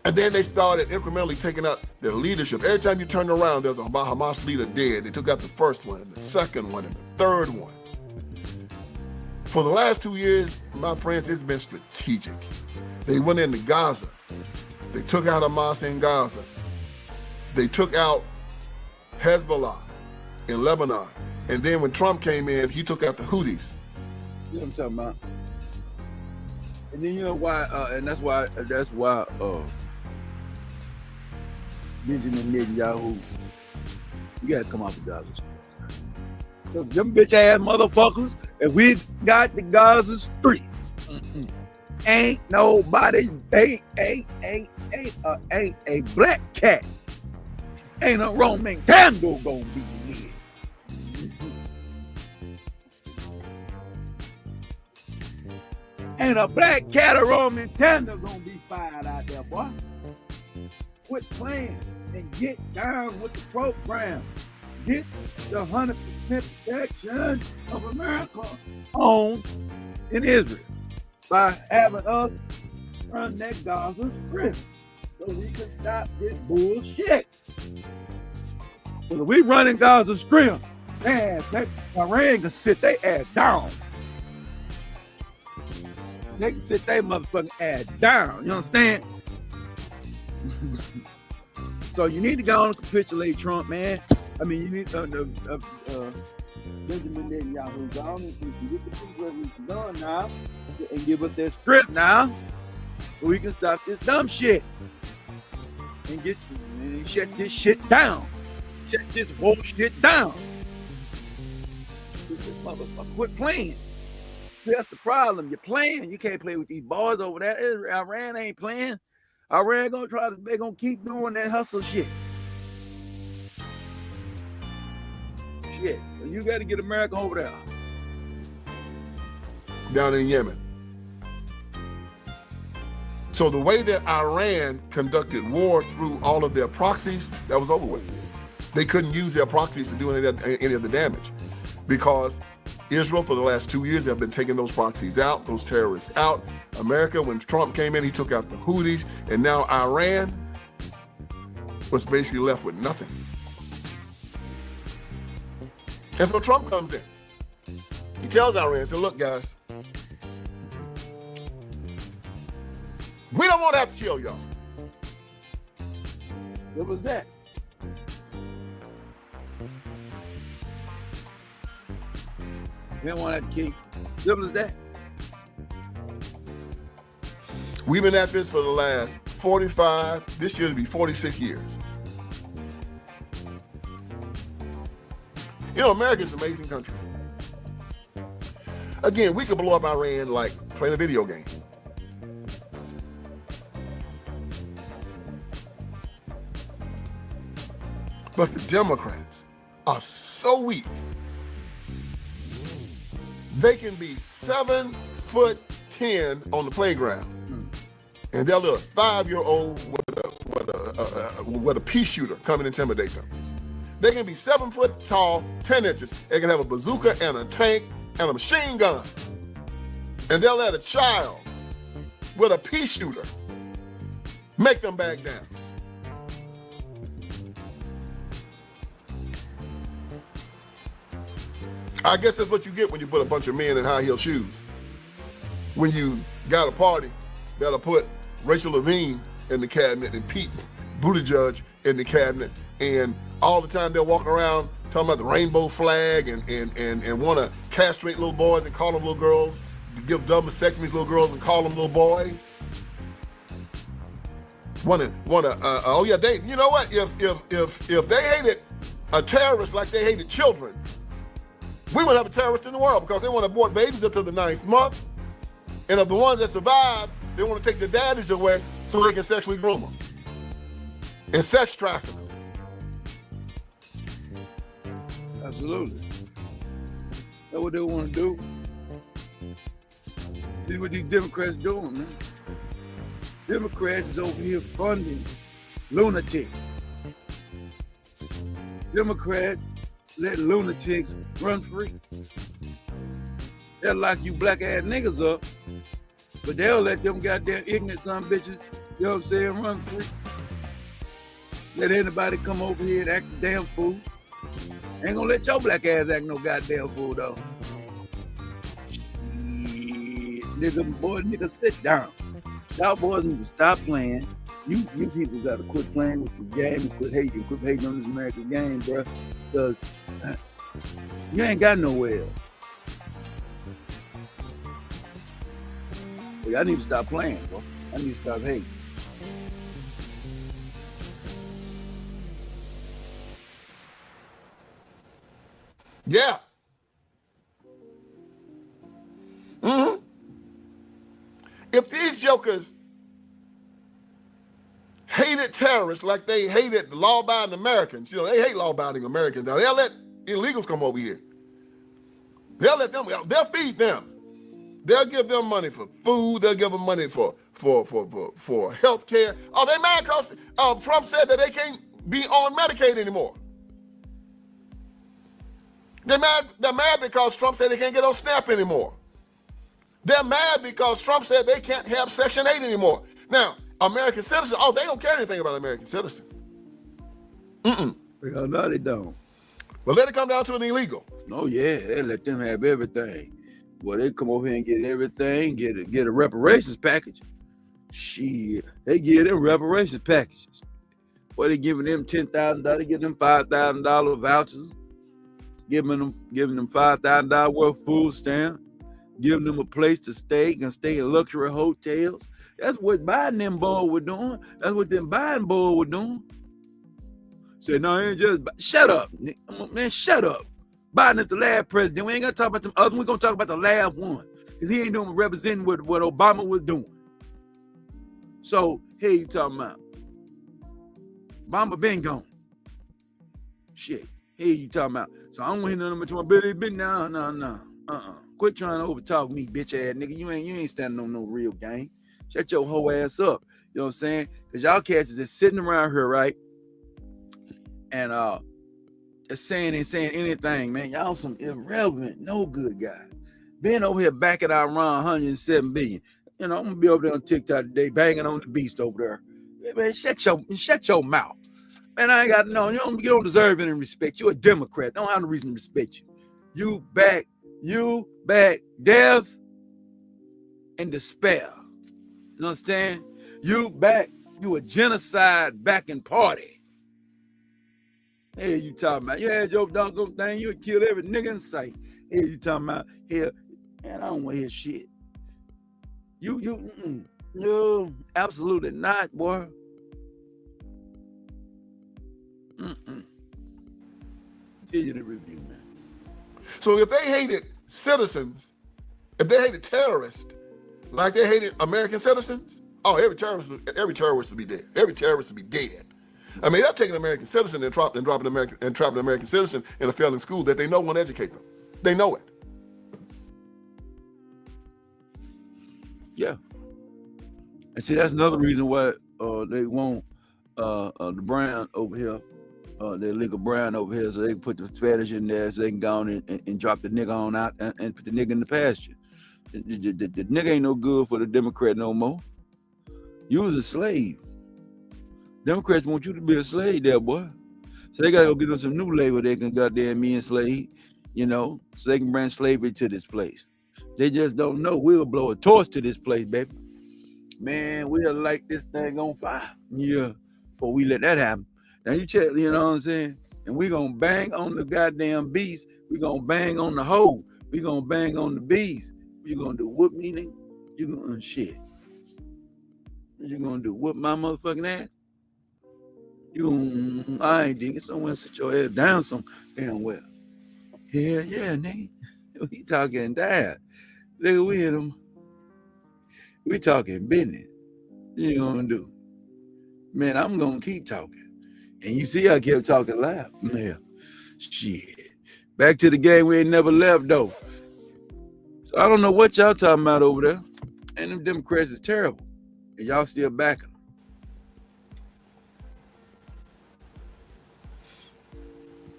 And then they started incrementally taking out their leadership. Every time you turn around, there's a Hamas leader dead. They took out the first one, and the second one, and the third one. For the last 2 years, my friends, it's been strategic. They went into Gaza. They took out Hamas in Gaza. They took out Hezbollah in Lebanon. And then when Trump came in, he took out the Houthis. You know what I'm talking about? And then you know why, and that's why Benjamin Netanyahu, you gotta come off the Gaza Strip. So them bitch ass motherfuckers, if we got the Gaza Strip, ain't nobody, ain't a black cat, ain't a Roman candle gonna be lit. Ain't a black cat or Roman candle gonna be fired out there, boy. Quit playing and get down with the program. Get the 100% protection of America on in Israel by having us run that Gaza Strip so we can stop this bullshit. But if we running Gaza Strip, man, Iran can sit their ass down. They can sit their motherfucking ass down. You understand? So you need to go on and capitulate Trump, man. I mean, you need Benjamin Netanyahu go on and get the peace resolution done now and give us that script now so we can stop this dumb shit and shut this shit down. Shut this whole shit down. This motherfucker quit playing. That's the problem. You're playing. You can't play with these boys over there. Iran ain't playing. Iran they're gonna keep doing that hustle shit. Shit. So you gotta get America over there. Down in Yemen. So the way that Iran conducted war through all of their proxies, that was over with. They couldn't use their proxies to do any of the damage because Israel, for the last 2 years, have been taking those proxies out, those terrorists out. America, when Trump came in, he took out the Houthis, and now Iran was basically left with nothing. And so Trump comes in. He tells Iran, said, look, guys, we don't want to have to kill y'all. What was that? We don't want to keep. Simple as that. We've been at this for the last 45, this year to be 46 years. You know, America's an amazing country. Again, we could blow up Iran like playing a video game. But the Democrats are so weak. They can be 7'10" on the playground, and they'll let a 5-year-old with a pea shooter come and intimidate them. They can be 7 foot tall, 10 inches. They can have a bazooka and a tank and a machine gun, and they'll let a child with a pea shooter make them back down. I guess that's what you get when you put a bunch of men in high heel shoes. When you got a party that'll put Rachel Levine in the cabinet and Pete Buttigieg in the cabinet, and all the time they'll walk around talking about the rainbow flag and want to castrate little boys and call them little girls, to give double vasectomies little girls and call them little boys. Oh yeah, they, you know what? If they hated a terrorist like they hated children, we wouldn't have a terrorist in the world, because they want to abort babies up to the 9th month. And of the ones that survive, they want to take their daddies away so they can sexually groom them and sex traffic them. Absolutely. That's what they want to do. See what these Democrats doing, man. Democrats is over here funding lunatics. Democrats let lunatics run free. They'll lock you black ass niggas up, but they'll let them goddamn ignorant son bitches, you know what I'm saying, run free. Let anybody come over here and act a damn fool. Ain't gonna let your black ass act no goddamn fool though. Shit, nigga, sit down. Y'all boys need to stop playing. You people gotta quit playing with this game and quit hating on this America's game, bro. Because you ain't got nowhere else. Y'all need to stop playing, bro. I need to stop hating. Yeah. Mm-hmm. If these jokers hated terrorists like they hated law-abiding Americans, you know, they hate law-abiding Americans. Now, they'll let illegals come over here. They'll feed them. They'll give them money for food. They'll give them money for health care. Oh, they mad because Trump said that they can't be on Medicaid anymore. They're mad because Trump said they can't get on SNAP anymore. They're mad because Trump said they can't have Section 8 anymore. Now, American citizens, they don't care anything about American citizens. No, they don't. But let it come down to an illegal. Oh, yeah, they let them have everything. Well, they come over here and get everything, get a reparations package. Shit, they give them reparations packages. Well, they giving them $10,000, they give them $5,000 vouchers, giving them $5,000 worth of food stamp, giving them a place to stay, can stay in luxury hotels. That's what Biden and them boys were doing. That's what them Biden boys were doing. Say, no, ain't just, shut up, man, shut up. Biden is the last president. We ain't gonna talk about them others. We're gonna talk about the last one. Because he ain't doing representing what Obama was doing. So, here you talking about. Obama been gone. Shit. Here you talking about. So I don't want to hear nothing about no. Quit trying to overtalk me, bitch ass nigga. You ain't standing on no real game. Shut your whole ass up. You know what I'm saying? Because y'all cats is just sitting around here, right? And just saying anything, man. Y'all some irrelevant, no good guys. Being over here backing out around 107 billion. You know, I'm gonna be over there on TikTok today, banging on the beast over there. Yeah, man, shut your mouth. Man, I ain't got no, you don't deserve any respect. You're a Democrat. Don't have no reason to respect you. You back death and despair. You understand? You a genocide backing party. Hey, you talking about, you had your doggone thing, you would kill every nigga in sight. Hey, you talking about, here, man, I don't want to hear shit. No, absolutely not, boy. Tell you the review, man. So if they hated citizens, if they hated terrorists, like they hated American citizens, every terrorist would be dead. Every terrorist would be dead. I mean, they're taking an American citizen and trapping an American citizen in a failing school that they know won't educate them. They know it. Yeah. And see, that's another reason why they want the brown over here, the illegal brown over here, so they can put the Spanish in there, so they can go on and drop the nigga on out and put the nigga in the pasture. The nigga ain't no good for the Democrat no more. You was a slave. Democrats want you to be a slave there, boy. So they gotta go get them some new labor they can goddamn me enslave, you know, so they can bring slavery to this place. They just don't know. We'll blow a torch to this place, baby. Man, we'll light this thing on fire. Yeah, before we let that happen. Now you check, you know what I'm saying? And we gonna bang on the goddamn beast. We gonna bang on the hoe. We gonna bang on the beast. You gonna do whoop me, nigga? You gonna shit. You gonna do whoop my motherfucking ass? I ain't thinking someone sit your ass down some damn well. Yeah, nigga. We talking that. Look, we hit them. We talking business. You gonna do? Man, I'm gonna keep talking. And you see I kept talking loud. Yeah. Shit. Back to the game we ain't never left though. So I don't know what y'all talking about over there. And them Democrats is terrible. And y'all still backing them.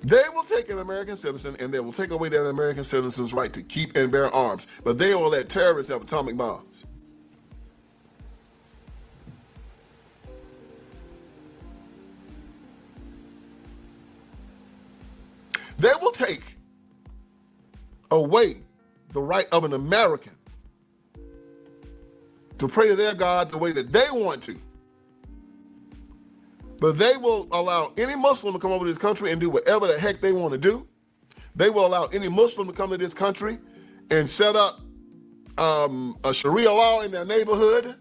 They will take an American citizen and they will take away that American citizen's right to keep and bear arms. But they will let terrorists have atomic bombs. They will take away the right of an American to pray to their God the way that they want to. But they will allow any Muslim to come over to this country and do whatever the heck they want to do. They will allow any Muslim to come to this country and set up a Sharia law in their neighborhood.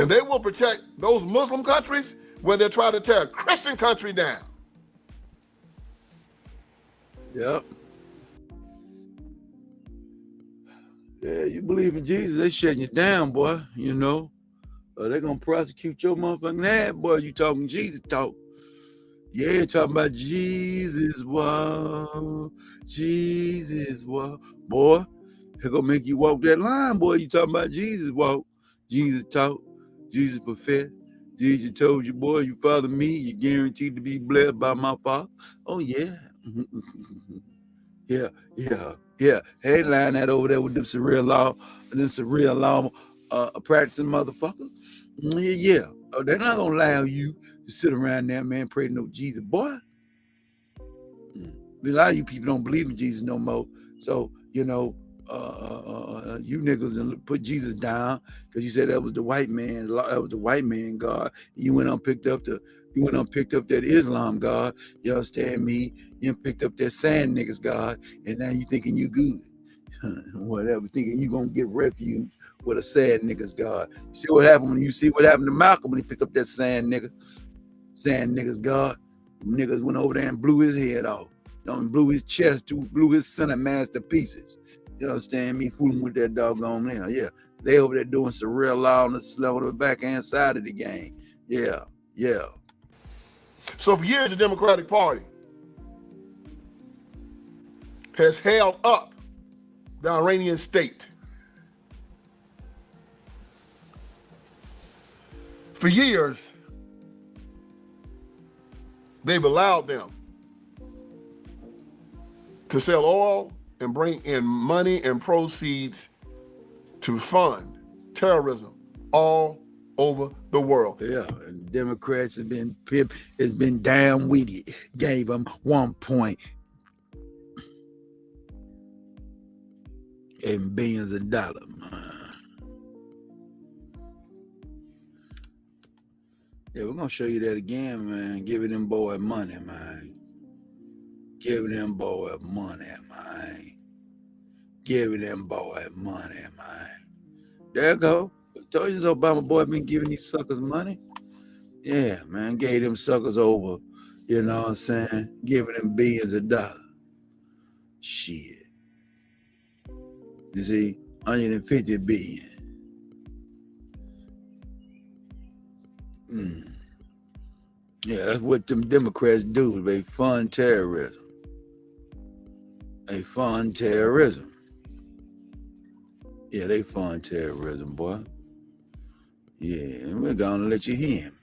And they will protect those Muslim countries where they're trying to tear a Christian country down. Yep. Yeah, you believe in Jesus, they shutting you down, boy. You know, they're gonna prosecute your motherfucking ass, boy. You talking Jesus talk? Yeah, talking about Jesus, wow, Jesus, wow, boy. They're gonna make you walk that line, boy. You talking about Jesus walk, Jesus talk, Jesus profess. Jesus told you, boy, you follow me, you're guaranteed to be blessed by my Father. Oh yeah. Yeah. Hey, line that over there with them surreal law, practicing motherfuckers. Yeah. Oh, they're not gonna allow you to sit around there, man, pray to no Jesus, boy. A lot of you people don't believe in Jesus no more. So, you know, you niggas put Jesus down because you said that was the white man. That was the white man God. You went on picked up that Islam God. You understand me? You picked up that sand niggas God, and now you thinking you good. Whatever, thinking you gonna get refuge with a sad niggas God. You see what happened when you see what happened to Malcolm when he picked up that sand niggas God. Niggas went over there and blew his head off. Blew his chest, blew his center mass to pieces. You understand me? Fooling with that doggone now. Yeah. They over there doing some real law on the backhand side of the game. Yeah. So for years, the Democratic Party has held up the Iranian state. For years, they've allowed them to sell oil and bring in money and proceeds to fund terrorism all over the world. Yeah, and Democrats have been down with it. Gave them 1 point and billions of dollars, man. Yeah, we're gonna show you that again, man. Giving them boy money, man. Giving them boy money, man. Giving them boy money, man. There you go. I told you Obama boy been giving these suckers money. Yeah, man. Gave them suckers over. You know what I'm saying? Giving them billions of dollars. Shit. You see, 150 billion. Yeah, that's what them Democrats do. They fund terrorism. They fund terrorism. Yeah, they fund terrorism, boy. Yeah, and we're gonna let you hear him.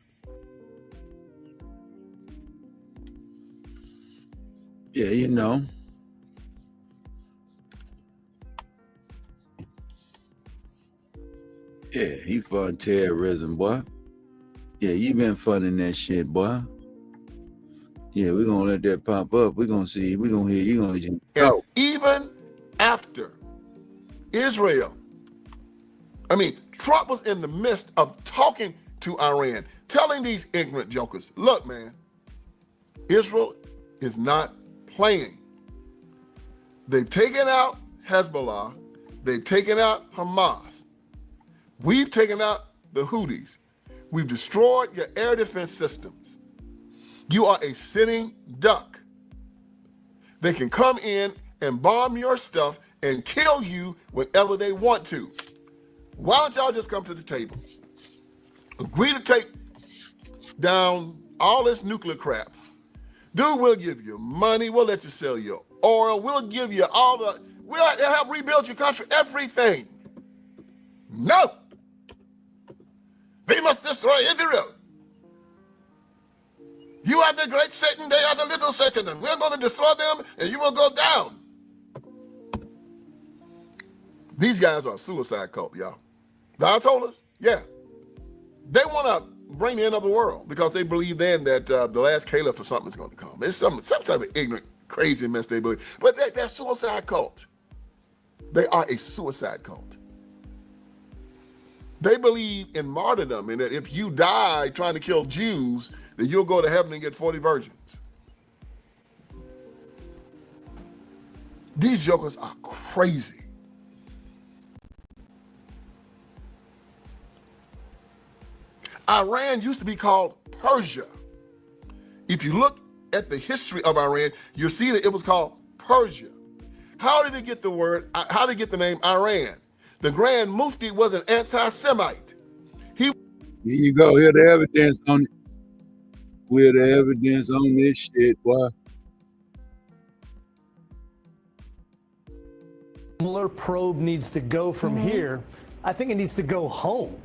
Yeah, you know. Yeah, he fund terrorism, boy. Yeah, you been funding that shit, boy. Yeah, we're gonna let that pop up. We're gonna see, we're gonna hear, you gonna let you know. Even after Israel, Trump was in the midst of talking to Iran, telling these ignorant jokers, look, man, Israel is not playing. They've taken out Hezbollah. They've taken out Hamas. We've taken out the Houthis. We've destroyed your air defense systems. You are a sitting duck. They can come in and bomb your stuff and kill you whenever they want to. Why don't y'all just come to the table? Agree to take down all this nuclear crap. Dude, we'll give you money. We'll let you sell your oil. We'll give you we'll help rebuild your country, everything. No. We must destroy Israel. You are the great Satan, they are the little Satan, and we're going to destroy them, and you will go down. These guys are a suicide cult, y'all. God told us, yeah. They want to bring the end of the world because they believe then that the last caliph or something is going to come. It's some type of ignorant, crazy mess they believe. But they're a suicide cult. They are a suicide cult. They believe in martyrdom, and that if you die trying to kill Jews, then you'll go to heaven and get 40 virgins. These jokers are crazy. Iran used to be called Persia. If you look at the history of Iran, you'll see that it was called Persia. How did it get the name Iran? The Grand Mufti was an anti-Semite. Here you go. Here's the evidence on it. Here's the evidence on this shit, boy. Mueller probe needs to go from here. I think it needs to go home.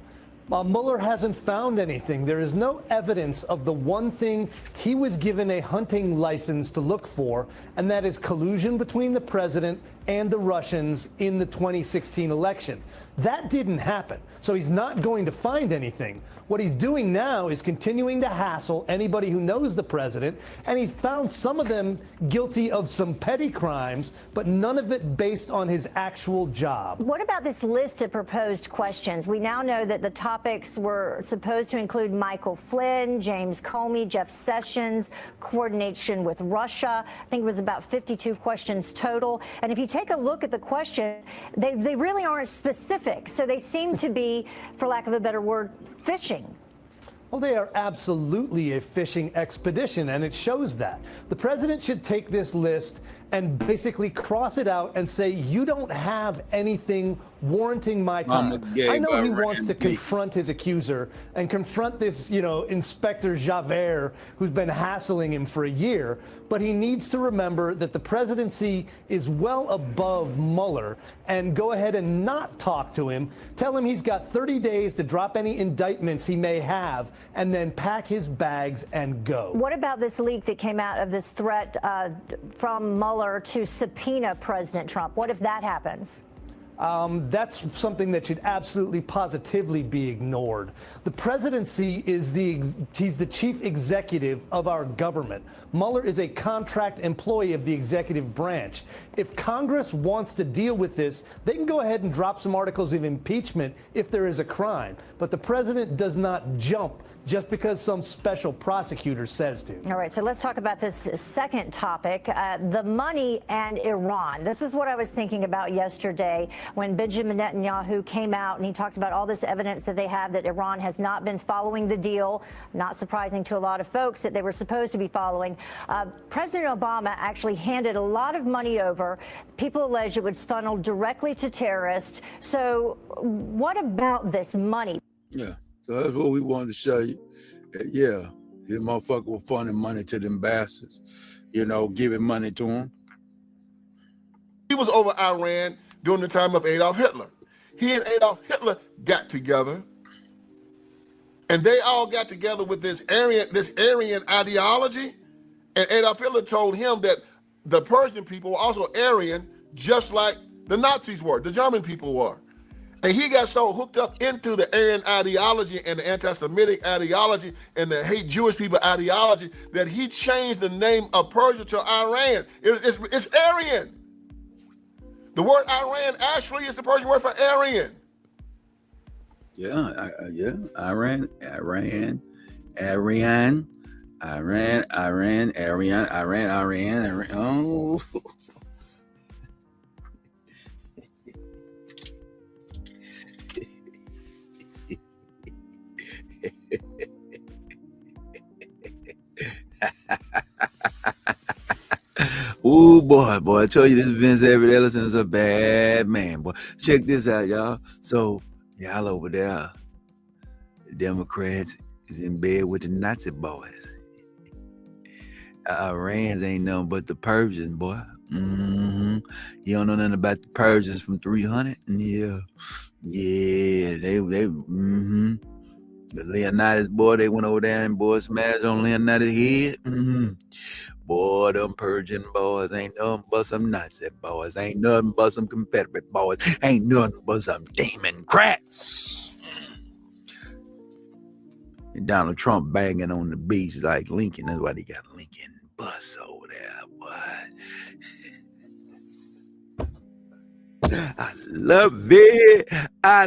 Mueller hasn't found anything. There is no evidence of the one thing he was given a hunting license to look for, and that is collusion between the president and the Russians in the 2016 election. That didn't happen, so he's not going to find anything. What he's doing now is continuing to hassle anybody who knows the president, and he's found some of them guilty of some petty crimes, but none of it based on his actual job. What about this list of proposed questions? We now know that the topics were supposed to include Michael Flynn, James Comey, Jeff Sessions, coordination with Russia. I think it was about 52 questions total. And if you take a look at the questions, they really aren't specific. So they seem to be, for lack of a better word, fishing. Well, they are absolutely a fishing expedition, and it shows that. The president should take this list and basically cross it out and say, you don't have anything warranting my time. I know he wants to confront his accuser and confront this, Inspector Javert, who's been hassling him for a year, but he needs to remember that the presidency is well above Mueller and go ahead and not talk to him. Tell him he's got 30 days to drop any indictments he may have and then pack his bags and go. What about this leak that came out of this threat from Mueller to subpoena President Trump? What if that happens? That's something that should absolutely positively be ignored. The presidency is he's the chief executive of our government. Mueller is a contract employee of the executive branch. If Congress wants to deal with this, they can go ahead and drop some articles of impeachment if there is a crime. But the president does not jump just because some special prosecutor says to. All right, so let's talk about this second topic, the money and Iran. This is what I was thinking about yesterday when Benjamin Netanyahu came out and he talked about all this evidence that they have that Iran has not been following the deal. Not surprising to a lot of folks that they were supposed to be following. President Obama actually handed a lot of money over. People allege it was funneled directly to terrorists. So what about this money? Yeah, so that's what we wanted to show you. Yeah, these motherfuckers were funding money to them bastards, you know, giving money to them. He was over Iran during the time of Adolf Hitler. He and Adolf Hitler got together, and they all got together with this Aryan ideology. And Adolf Hitler told him that the Persian people were also Aryan, just like the Nazis were, the German people were. And he got so hooked up into the Aryan ideology and the anti-Semitic ideology and the hate Jewish people ideology that he changed the name of Persia to Iran. It's Aryan. The word Iran actually is the Persian word for Aryan. Yeah, Iran. Oh. Ooh, boy, I told you this Vince Everett Ellison is a bad man, boy. Check this out, y'all. So, y'all over there, the Democrats is in bed with the Nazi boys. Iranians ain't nothing but the Persians, boy. You don't know nothing about the Persians from 300? Yeah, they The Leonidas, boy, they went over there and, boy, smashed on Leonidas' head. Boy, them Persian boys ain't nothing but some Nazi boys. Ain't nothing but some Confederate boys. Ain't nothing but some Democrats. And Donald Trump banging on the beach like Lincoln. That's why they got Lincoln bus over there, boy. I love it. I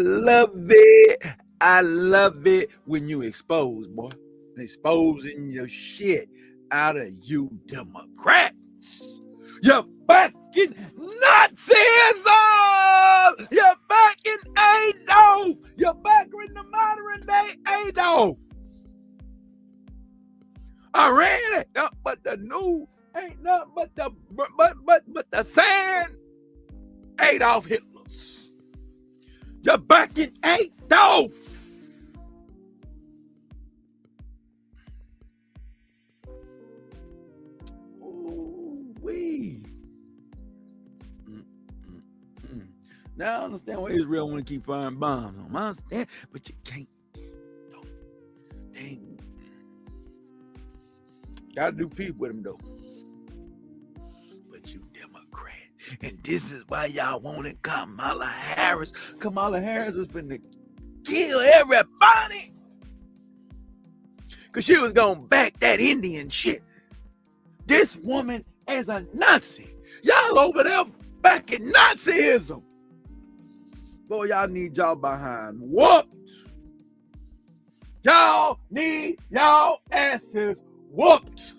love it when you expose, boy. Exposing your shit out of you Democrats. You're backing Nazism. You're backing Adolf. You're backing the modern day Adolf. Iran ain't nothing but the new, ain't nothing but the sand Adolf Hitlers. You're backing Adolf. Now I understand why Israel want to keep firing bombs on them. I understand, but you can't. Dang. Gotta do peace with them though. But you Democrat. And this is why y'all wanted Kamala Harris. Kamala Harris is finna kill everybody. Cause she was gonna back that Indian shit. This woman is a Nazi. Y'all over there backing Nazism. Boy, y'all need y'all behind whooped. Y'all need y'all asses whooped.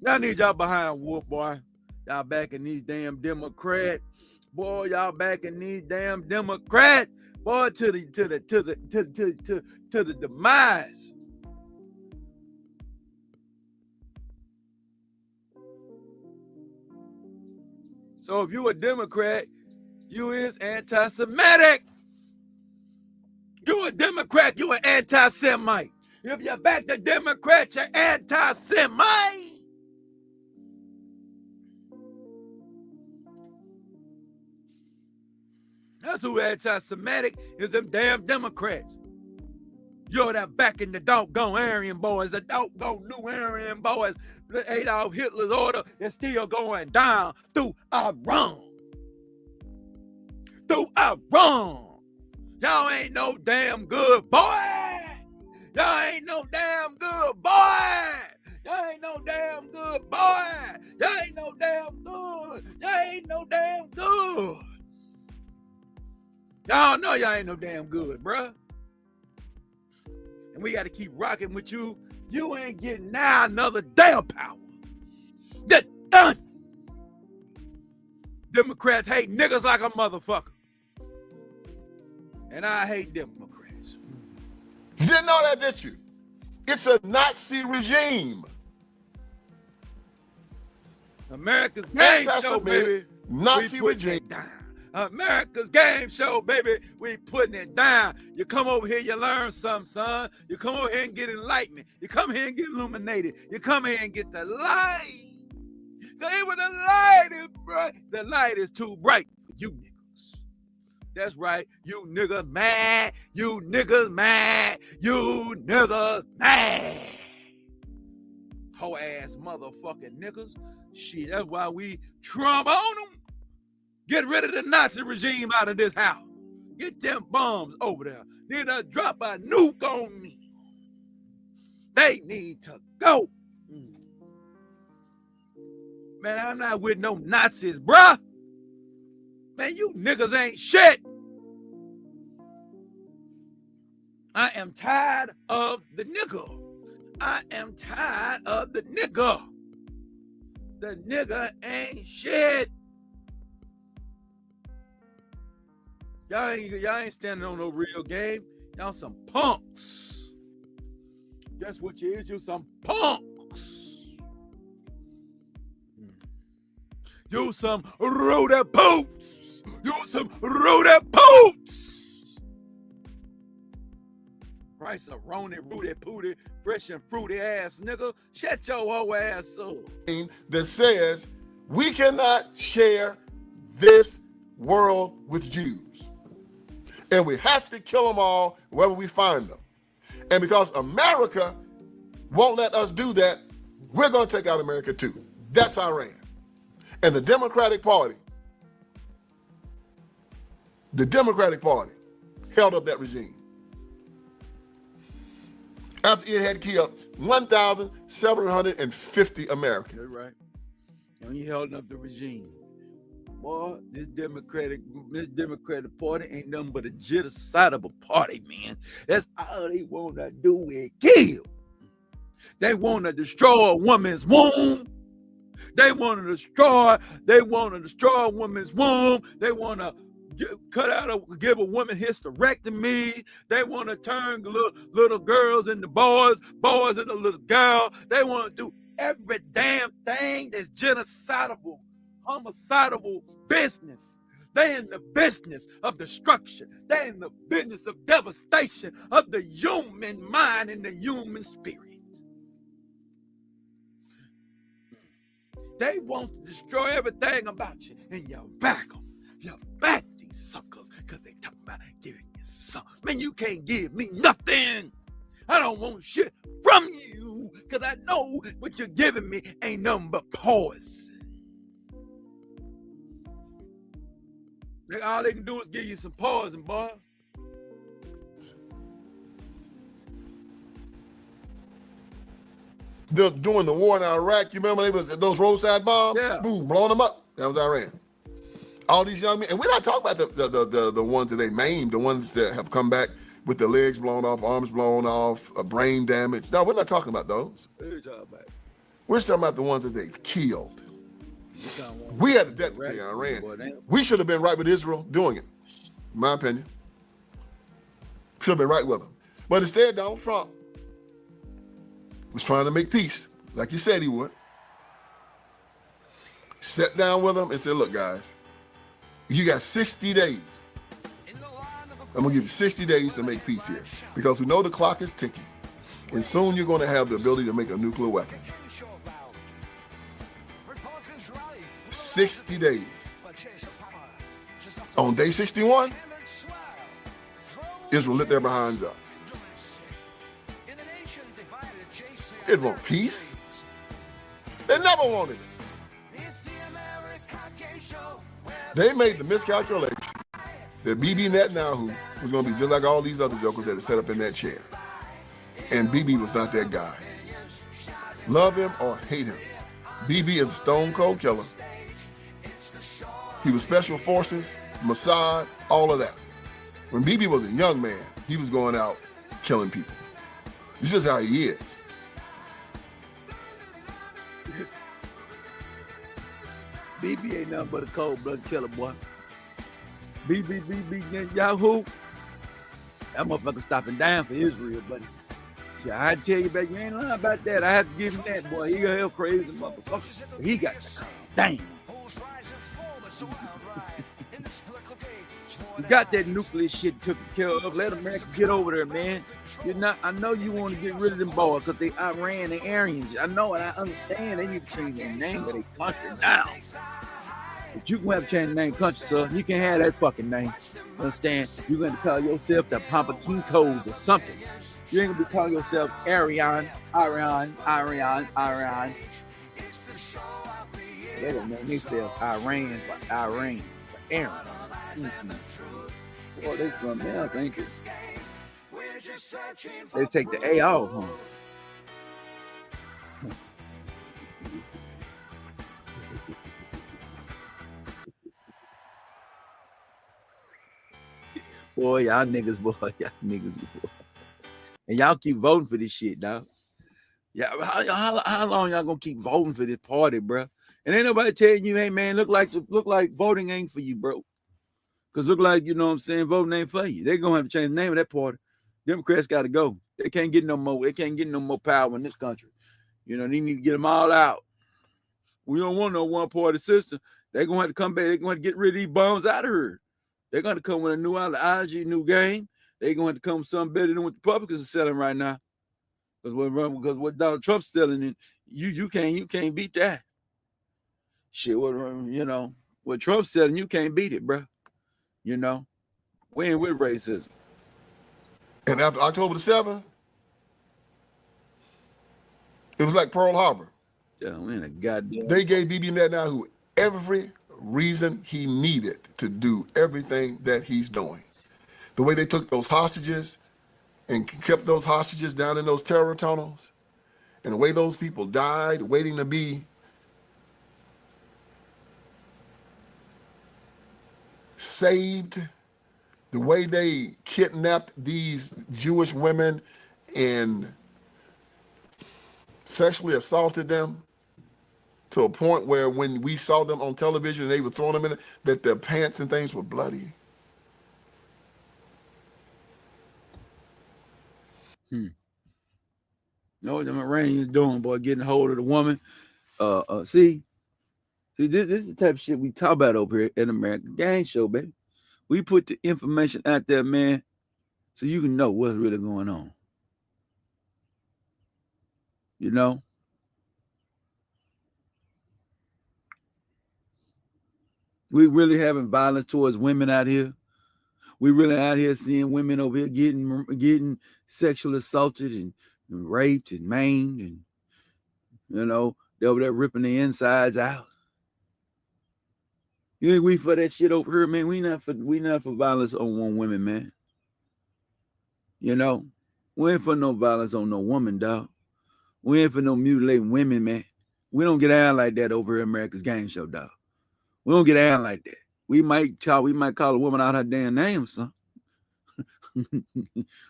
Y'all need y'all behind whooped, boy. Y'all backing these damn Democrats. Boy, y'all backing these damn Democrats. Boy, to the demise. So if you a Democrat, you is anti-Semitic. You a Democrat, you an anti-Semite. If you back the Democrats, you're anti-Semite. That's who anti-Semitic is, them damn Democrats. You're that backing the doggone Aryan boys, the doggone new Aryan boys. Adolf Hitler's order is still going down through Iran. Through Iran. Y'all ain't no damn good boy. Y'all ain't no damn good boy. Y'all ain't no damn good boy. Y'all ain't no damn good. Y'all ain't no damn good. Y'all know y'all ain't no damn good, bruh. And we got to keep rocking with you. You ain't getting now another damn power. That done. Democrats hate niggas like a motherfucker. And I hate Democrats. You didn't know that, did you? It's a Nazi regime. America's game show, Anti-Semitic baby. Nazi We putting regime. it down. America's game show, baby. We putting it down. You come over here, you learn something, son. You come over here and get enlightenment. You come here and get illuminated. You come here and get the light. Because even the light is bright. The light is too bright for you niggas. That's right. You niggas mad. You niggas mad. You niggas mad. Hoe ass motherfucking niggas. Shit, that's why we Trump on them. Get rid of the Nazi regime out of this house. Get them bombs over there. Need to drop a nuke on me. They need to go. Man, I'm not with no Nazis, bruh. Man, you niggas ain't shit. I am tired of the nigga. I am tired of the nigga. The nigga ain't shit. Y'all ain't standing on no real game. Y'all some punks. That's what you is. You some punks. You some Rudy Poots. You some Rudy Poots. Rice a Roni, Rudy Pooty, fresh and fruity ass nigga. Shut your whole ass up. That says we cannot share this world with Jews. And we have to kill them all wherever we find them. And because America won't let us do that, we're going to take out America too. That's Iran. And the Democratic Party held up that regime. After it had killed 1,750 Americans. That's right. And you held up the regime. Boy, this Democratic Party ain't nothing but a genocidal party, man. That's all they want to do is kill. They want to destroy a woman's womb. They want to destroy a woman's womb. They want to give a woman hysterectomy. They want to turn little girls into boys into little girls. They want to do every damn thing that's genocidal, homicidal business. They in the business of destruction. They in the business of devastation of the human mind and the human spirit. They want to destroy everything about you, and you back them. You back these suckers because they talking about giving you something. Man, you can't give me nothing. I don't want shit from you because I know what you're giving me ain't nothing but poison. All they can do is give you some poison, boy. During the war in Iraq, you remember those roadside bombs? Yeah. Boom, blowing them up. That was Iran. All these young men, and we're not talking about the ones that they maimed, the ones that have come back with their legs blown off, arms blown off, brain damage. No, we're not talking about those. What are you talking about? We're talking about the ones that they've killed. We had a debt to pay in Iran. We should have been right with Israel doing it, in my opinion. Should have been right with them. But instead, Donald Trump was trying to make peace, like you said he would. Sat down with them and said, look, guys, you got 60 days. I'm going to give you 60 days to make peace here because we know the clock is ticking. And soon you're going to have the ability to make a nuclear weapon. 60 days. On day 61, Israel lit their behinds up. They didn't want peace. They never wanted it. They made the miscalculation that Bibi Netanyahu was going to be just like all these other jokers that are set up in that chair. And Bibi was not that guy. Love him or hate him, Bibi is a stone cold killer. He was special forces, Mossad, all of that. When Bibi was a young man, he was going out killing people. This is how he is. BB ain't nothing but a cold-blooded killer, boy. BB, Yahoo. That motherfucker stopping down for Israel, buddy. Yeah, I tell you, baby, you ain't lying about that. I have to give him that, boy. He a hell crazy motherfucker. He got the damn. You got that nuclear shit took care of. Let America get over there, man. You're not. I know you want to get rid of them boys because they Iran and Aryans. I know and I understand. They need to change their name of their country now. But you can have to change the name country, sir. You can have that fucking name. Understand? You're going to call yourself the Pampakinkos or something. You ain't going to be calling yourself Iran. They don't name themselves Iran for Aaron. Boy, they something else, ain't it? They take the A off, huh? Boy, y'all niggas, boy. And y'all keep voting for this shit, dog. Yeah, how long y'all gonna keep voting for this party, bro? And ain't nobody telling you, hey man, look like voting ain't for you, bro. Cause look like, you know what I'm saying, voting ain't for you. They're gonna have to change the name of that party. Democrats gotta go. They can't get no more. They can't get no more power in this country. You know, they need to get them all out. We don't want no one party system. They're gonna have to come back. They're gonna have to get rid of these bums out of here. They're gonna come with a new ideology, new game. They're gonna have to come with something better than what the Republicans are selling right now. Because what Donald Trump's selling, you can't beat that. Shit, you know, what Trump's selling, you can't beat it, bro. You know, we ain't with racism. And after October the 7th, it was like Pearl Harbor. Yeah, man, a goddamn. They gave Bibi Netanyahu every reason he needed to do everything that he's doing. The way they took those hostages and kept those hostages down in those terror tunnels, and the way those people died waiting to be saved, the way they kidnapped these Jewish women and sexually assaulted them to a point where when we saw them on television and they were throwing them in it, that their pants and things were bloody. Know what them Iranians doing, boy, getting a hold of the woman. See, this is the type of shit we talk about over here in American Game Show, baby. We put the information out there, man, so you can know what's really going on. You know? We really having violence towards women out here. We really out here seeing women over here getting sexually assaulted and raped and maimed, and you know, they over there ripping their insides out. You think we for that shit over here, man? We not for violence on women, man. You know, we ain't for no violence on no woman, dog. We ain't for no mutilating women, man. We don't get down like that over here in America's Game Show, dog. We don't get down like that. We might call a woman out her damn name, son.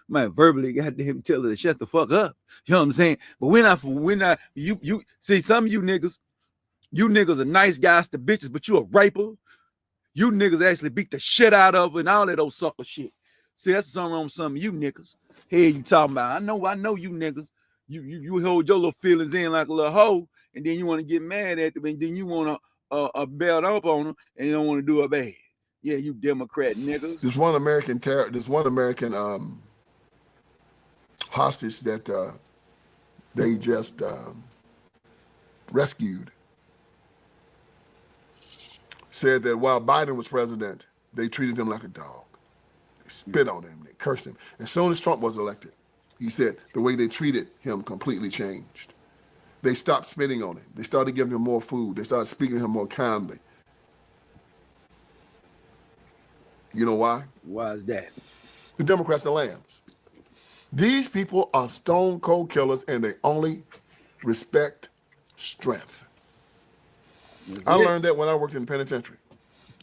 Might verbally goddamn tell her to shut the fuck up. You know what I'm saying? But we're not, you see, some of you niggas are nice guys to bitches, but you a raper. You niggas actually beat the shit out of her and all that old sucker shit. See, that's something wrong with some of you niggas. Hey, you talking about, I know you niggas. You hold your little feelings in like a little hoe, and then you want to get mad at them, and then you want to belt up on them, and you don't want to do a bad. Yeah, you Democrat niggas. There's one American hostage that they just rescued. Said that while Biden was president, they treated him like a dog. They spit on him, they cursed him. As soon as Trump was elected, he said the way they treated him completely changed. They stopped spitting on him. They started giving him more food. They started speaking to him more kindly. You know why? Why is that? The Democrats are lambs. These people are stone cold killers, and they only respect strength. I learned that when I worked in the penitentiary.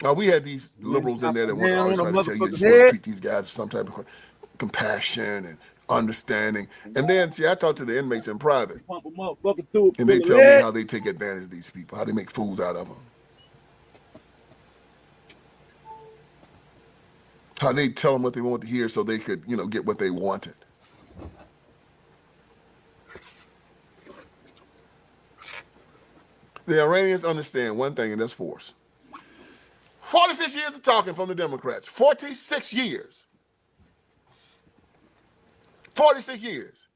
Now, we had these liberals in there that want to always try to tell you, motherfucker's just want to head. treat these guys with some type of compassion and understanding. And then, see, I talk to the inmates in private, Pump a motherfucker through it, and they full of tell me lead. how they take advantage of these people, how they make fools out of them, how they tell them what they want to hear so they could, you know, get what they wanted. The Iranians understand one thing, and that's force. 46 years of talking from the Democrats. 46 years. 46 years.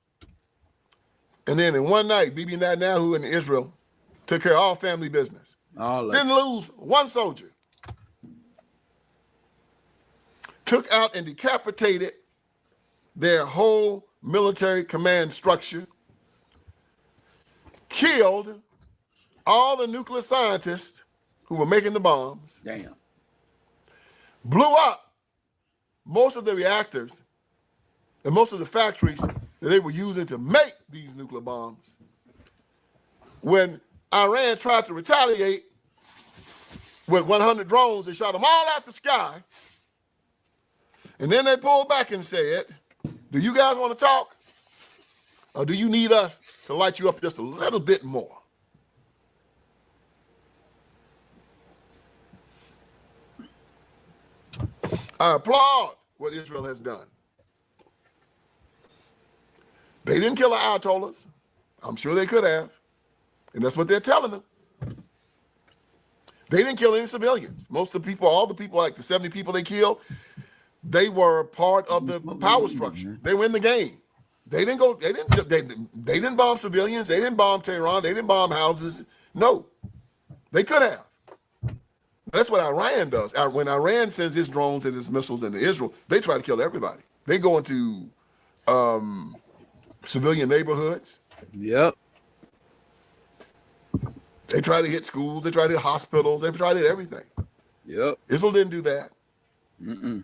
And then in one night, Bibi Netanyahu in Israel took care of all family business. Didn't lose one soldier. Took out and decapitated their whole military command structure. Killed all the nuclear scientists who were making the bombs. Damn. Blew up most of the reactors and most of the factories that they were using to make these nuclear bombs. When Iran tried to retaliate with 100 drones, they shot them all out the sky. And then they pulled back and said, do you guys want to talk? Or do you need us to light you up just a little bit more? I applaud what Israel has done. They didn't kill the Ayatollahs. I'm sure they could have. And that's what they're telling them. They didn't kill any civilians. Most of the people, all the people, like the 70 people they killed, they were part of the power structure. They were in the game. They didn't go, they didn't bomb civilians. They didn't bomb Tehran. They didn't bomb houses. No, they could have. That's what Iran does. When Iran sends its drones and its missiles into Israel, they try to kill everybody. They go into civilian neighborhoods. Yep. They try to hit schools. They try to hit hospitals. They try to hit everything. Yep. Israel didn't do that. Mm-mm.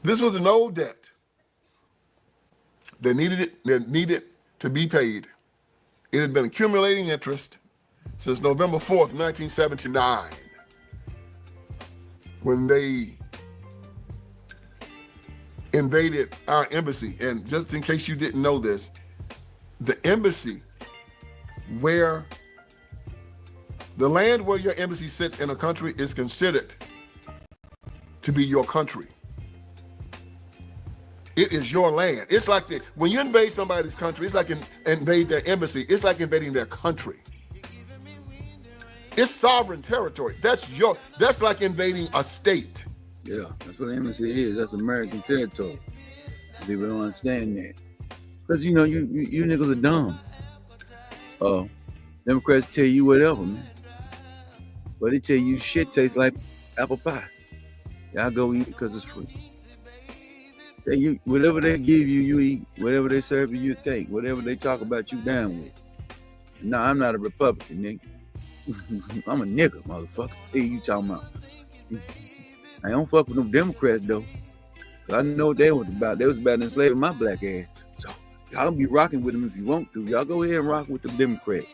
This was an old debt that needed to be paid. It had been accumulating interest since November 4th, 1979, when they invaded our embassy. And just in case you didn't know this, the embassy where the land where your embassy sits in a country is considered to be your country. It is your land. It's like when you invade somebody's country, it's like invade their embassy. It's like invading their country. It's sovereign territory. That's like invading a state. Yeah, that's what an embassy is. That's American territory. People don't understand that. Because, you know, you niggas are dumb. Democrats tell you whatever, man. But they tell you shit tastes like apple pie. Y'all go eat it because it's free. Whatever they give you, you eat. Whatever they serve you, you take. Whatever they talk about, you down with. No, I'm not a Republican, nigga. I'm a nigga, motherfucker. Hey, you talking about? I don't fuck with them Democrats, though. I know what they was about. They was about enslaving my black ass. So y'all be rocking with them if you want to. Y'all go ahead and rock with the Democrats.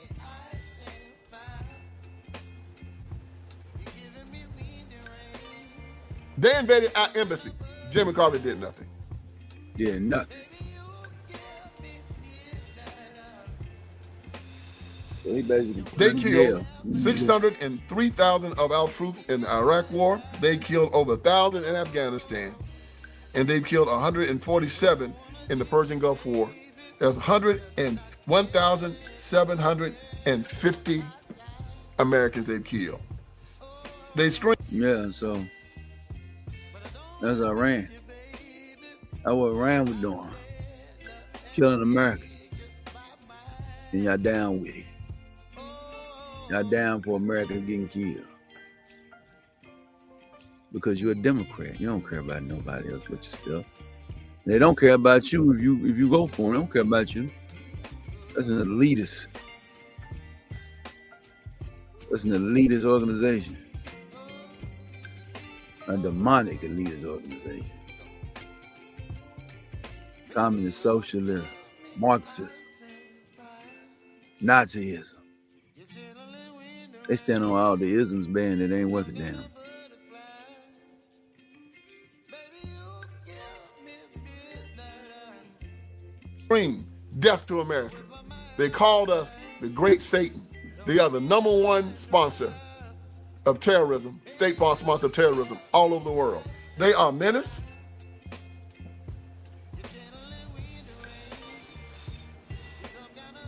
They invaded our embassy. Jimmy Carter did nothing. Yeah, nothing. So they killed 603,000 of our troops in the Iraq War. They killed over 1,000 in Afghanistan. And they killed 147 in the Persian Gulf War. There's 1,750 Americans they've killed. They screamed. Yeah, so that's Iran. That's what Iran was doing. Killing America. And y'all down with it. Y'all down for America getting killed. Because you're a Democrat. You don't care about nobody else with your stuff. They don't care about you if you go for them. They don't care about you. That's an elitist. That's an elitist organization. A demonic elitist organization. Communist socialism, Marxism, Nazism. They stand on all the isms, man. It ain't worth a damn. Bring death to America. They called us the Great Satan. They are the #1 sponsor of terrorism, state-sponsored sponsor of terrorism all over the world. They are menace.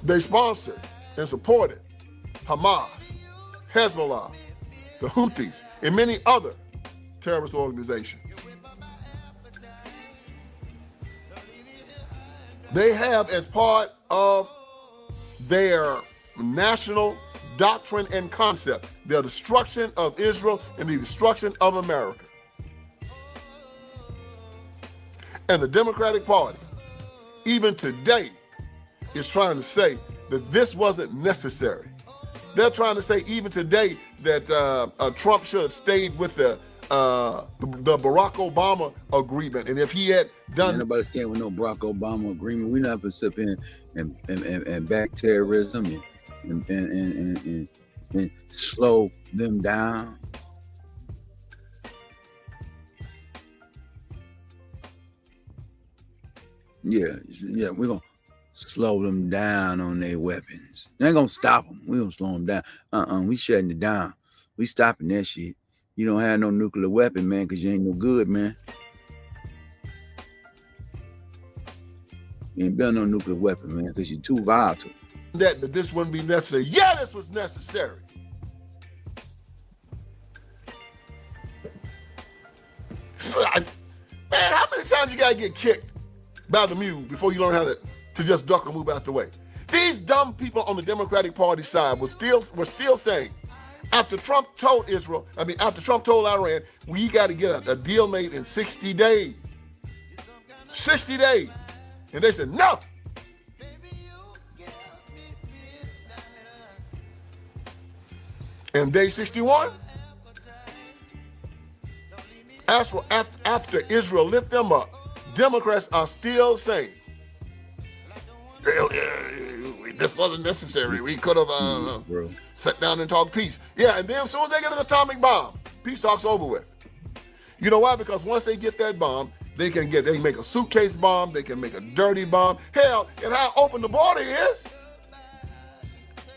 They sponsored and supported Hamas, Hezbollah, the Houthis, and many other terrorist organizations. They have, as part of their national doctrine and concept, the destruction of Israel and the destruction of America. And the Democratic Party, even today, is trying to say that this wasn't necessary. They're trying to say even today that Trump should have stayed with the Barack Obama agreement, and if he had done, ain't nobody stand with no Barack Obama agreement. We're not gonna sit in and back terrorism and slow them down. Yeah, we're gonna slow them down on their weapons. They ain't gonna stop them. We're gonna slow them down. We shutting it down. We stopping that shit. You don't have no nuclear weapon, man, because you ain't no good, man. You ain't built no nuclear weapon, man, because you're too volatile. That this wouldn't be necessary. Yeah, this was necessary. Man, how many times you gotta get kicked by the mule before you learn how to just duck or move out the way? These dumb people on the Democratic Party side were still saying, after Trump told Iran, we got to get a deal made in 60 days. 60 days. And they said, no. And day 61, after Israel lit them up, Democrats are still saying, this wasn't necessary. We could have sat down and talked peace. Yeah, and then as soon as they get an atomic bomb, peace talk's over with. You know why? Because once they get that bomb, they can make a suitcase bomb, they can make a dirty bomb. Hell, and how open the border is,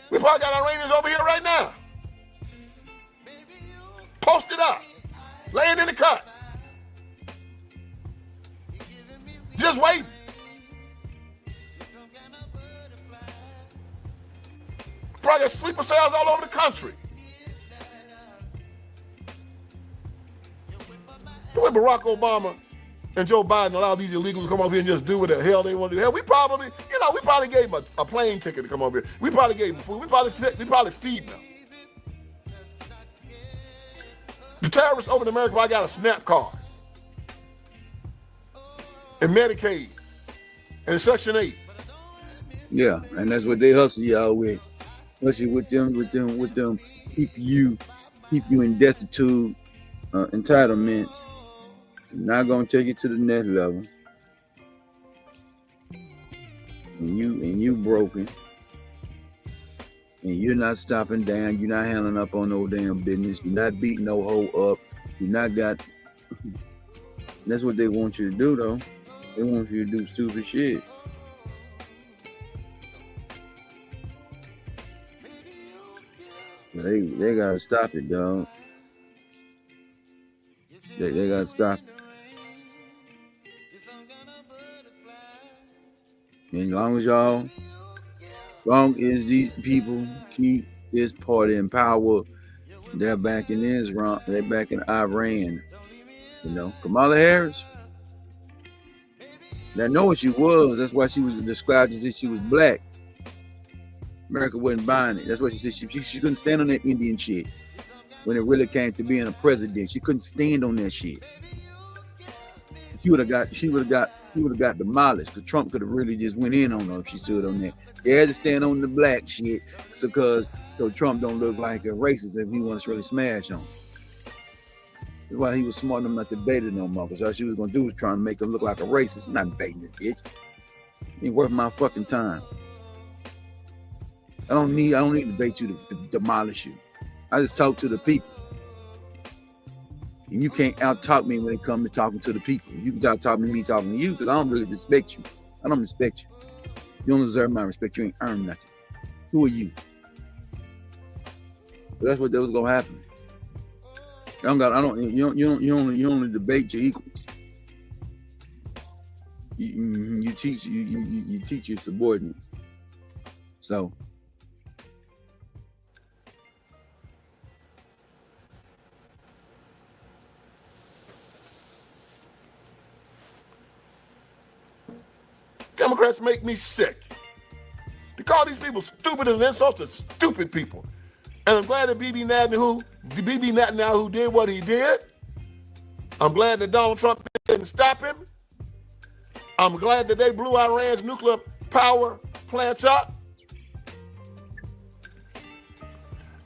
we probably got Iranians over here right now. Posted up, laying in the cut. Just waiting. Probably got sleeper cells all over the country. The way Barack Obama and Joe Biden allow these illegals to come over here and just do what the hell they want to do. Hell, we probably gave them a plane ticket to come over here. We probably gave them food. We probably feed them. The terrorists over in America probably got a SNAP card and Medicaid and Section 8. Yeah, and that's what they hustle y'all with. Hustle with them, keep you in destitute, entitlements. Not gonna take it to the next level. And you broken. And you're not stopping down. You're not handling up on no damn business. You're not beating no hoe up. You're not got. That's what they want you to do, though. They want you to do stupid shit. They gotta stop it, dog. They gotta stop it. And long as these people keep this party in power, they're back in Israel, they're back in Iran. You know, Kamala Harris, they know what she was. That's why she was described as if she was black. America wasn't buying it. That's what she said. She couldn't stand on that Indian shit. When it really came to being a president, she couldn't stand on that shit. She would have got demolished. Because Trump could have really just went in on her if she stood on that. They had to stand on the black shit so Trump don't look like a racist if he wants to really smash on. That's why he was smart enough not to debate it no more. Because all she was gonna do was trying to make him look like a racist. I'm not debating this bitch. It ain't worth my fucking time. I don't need to debate you to demolish you. I just talk to the people. And you can't out-talk me when it comes to talking to the people. You can talk to me talking to you because I don't really respect you. I don't respect you. You don't deserve my respect. You ain't earned nothing. Who are you? But that's what that was gonna happen. You only debate your equals. You teach your subordinates. So Democrats make me sick. To call these people stupid is an insult to stupid people. And I'm glad that Bibi Netanyahu did what he did. I'm glad that Donald Trump didn't stop him. I'm glad that they blew Iran's nuclear power plants up.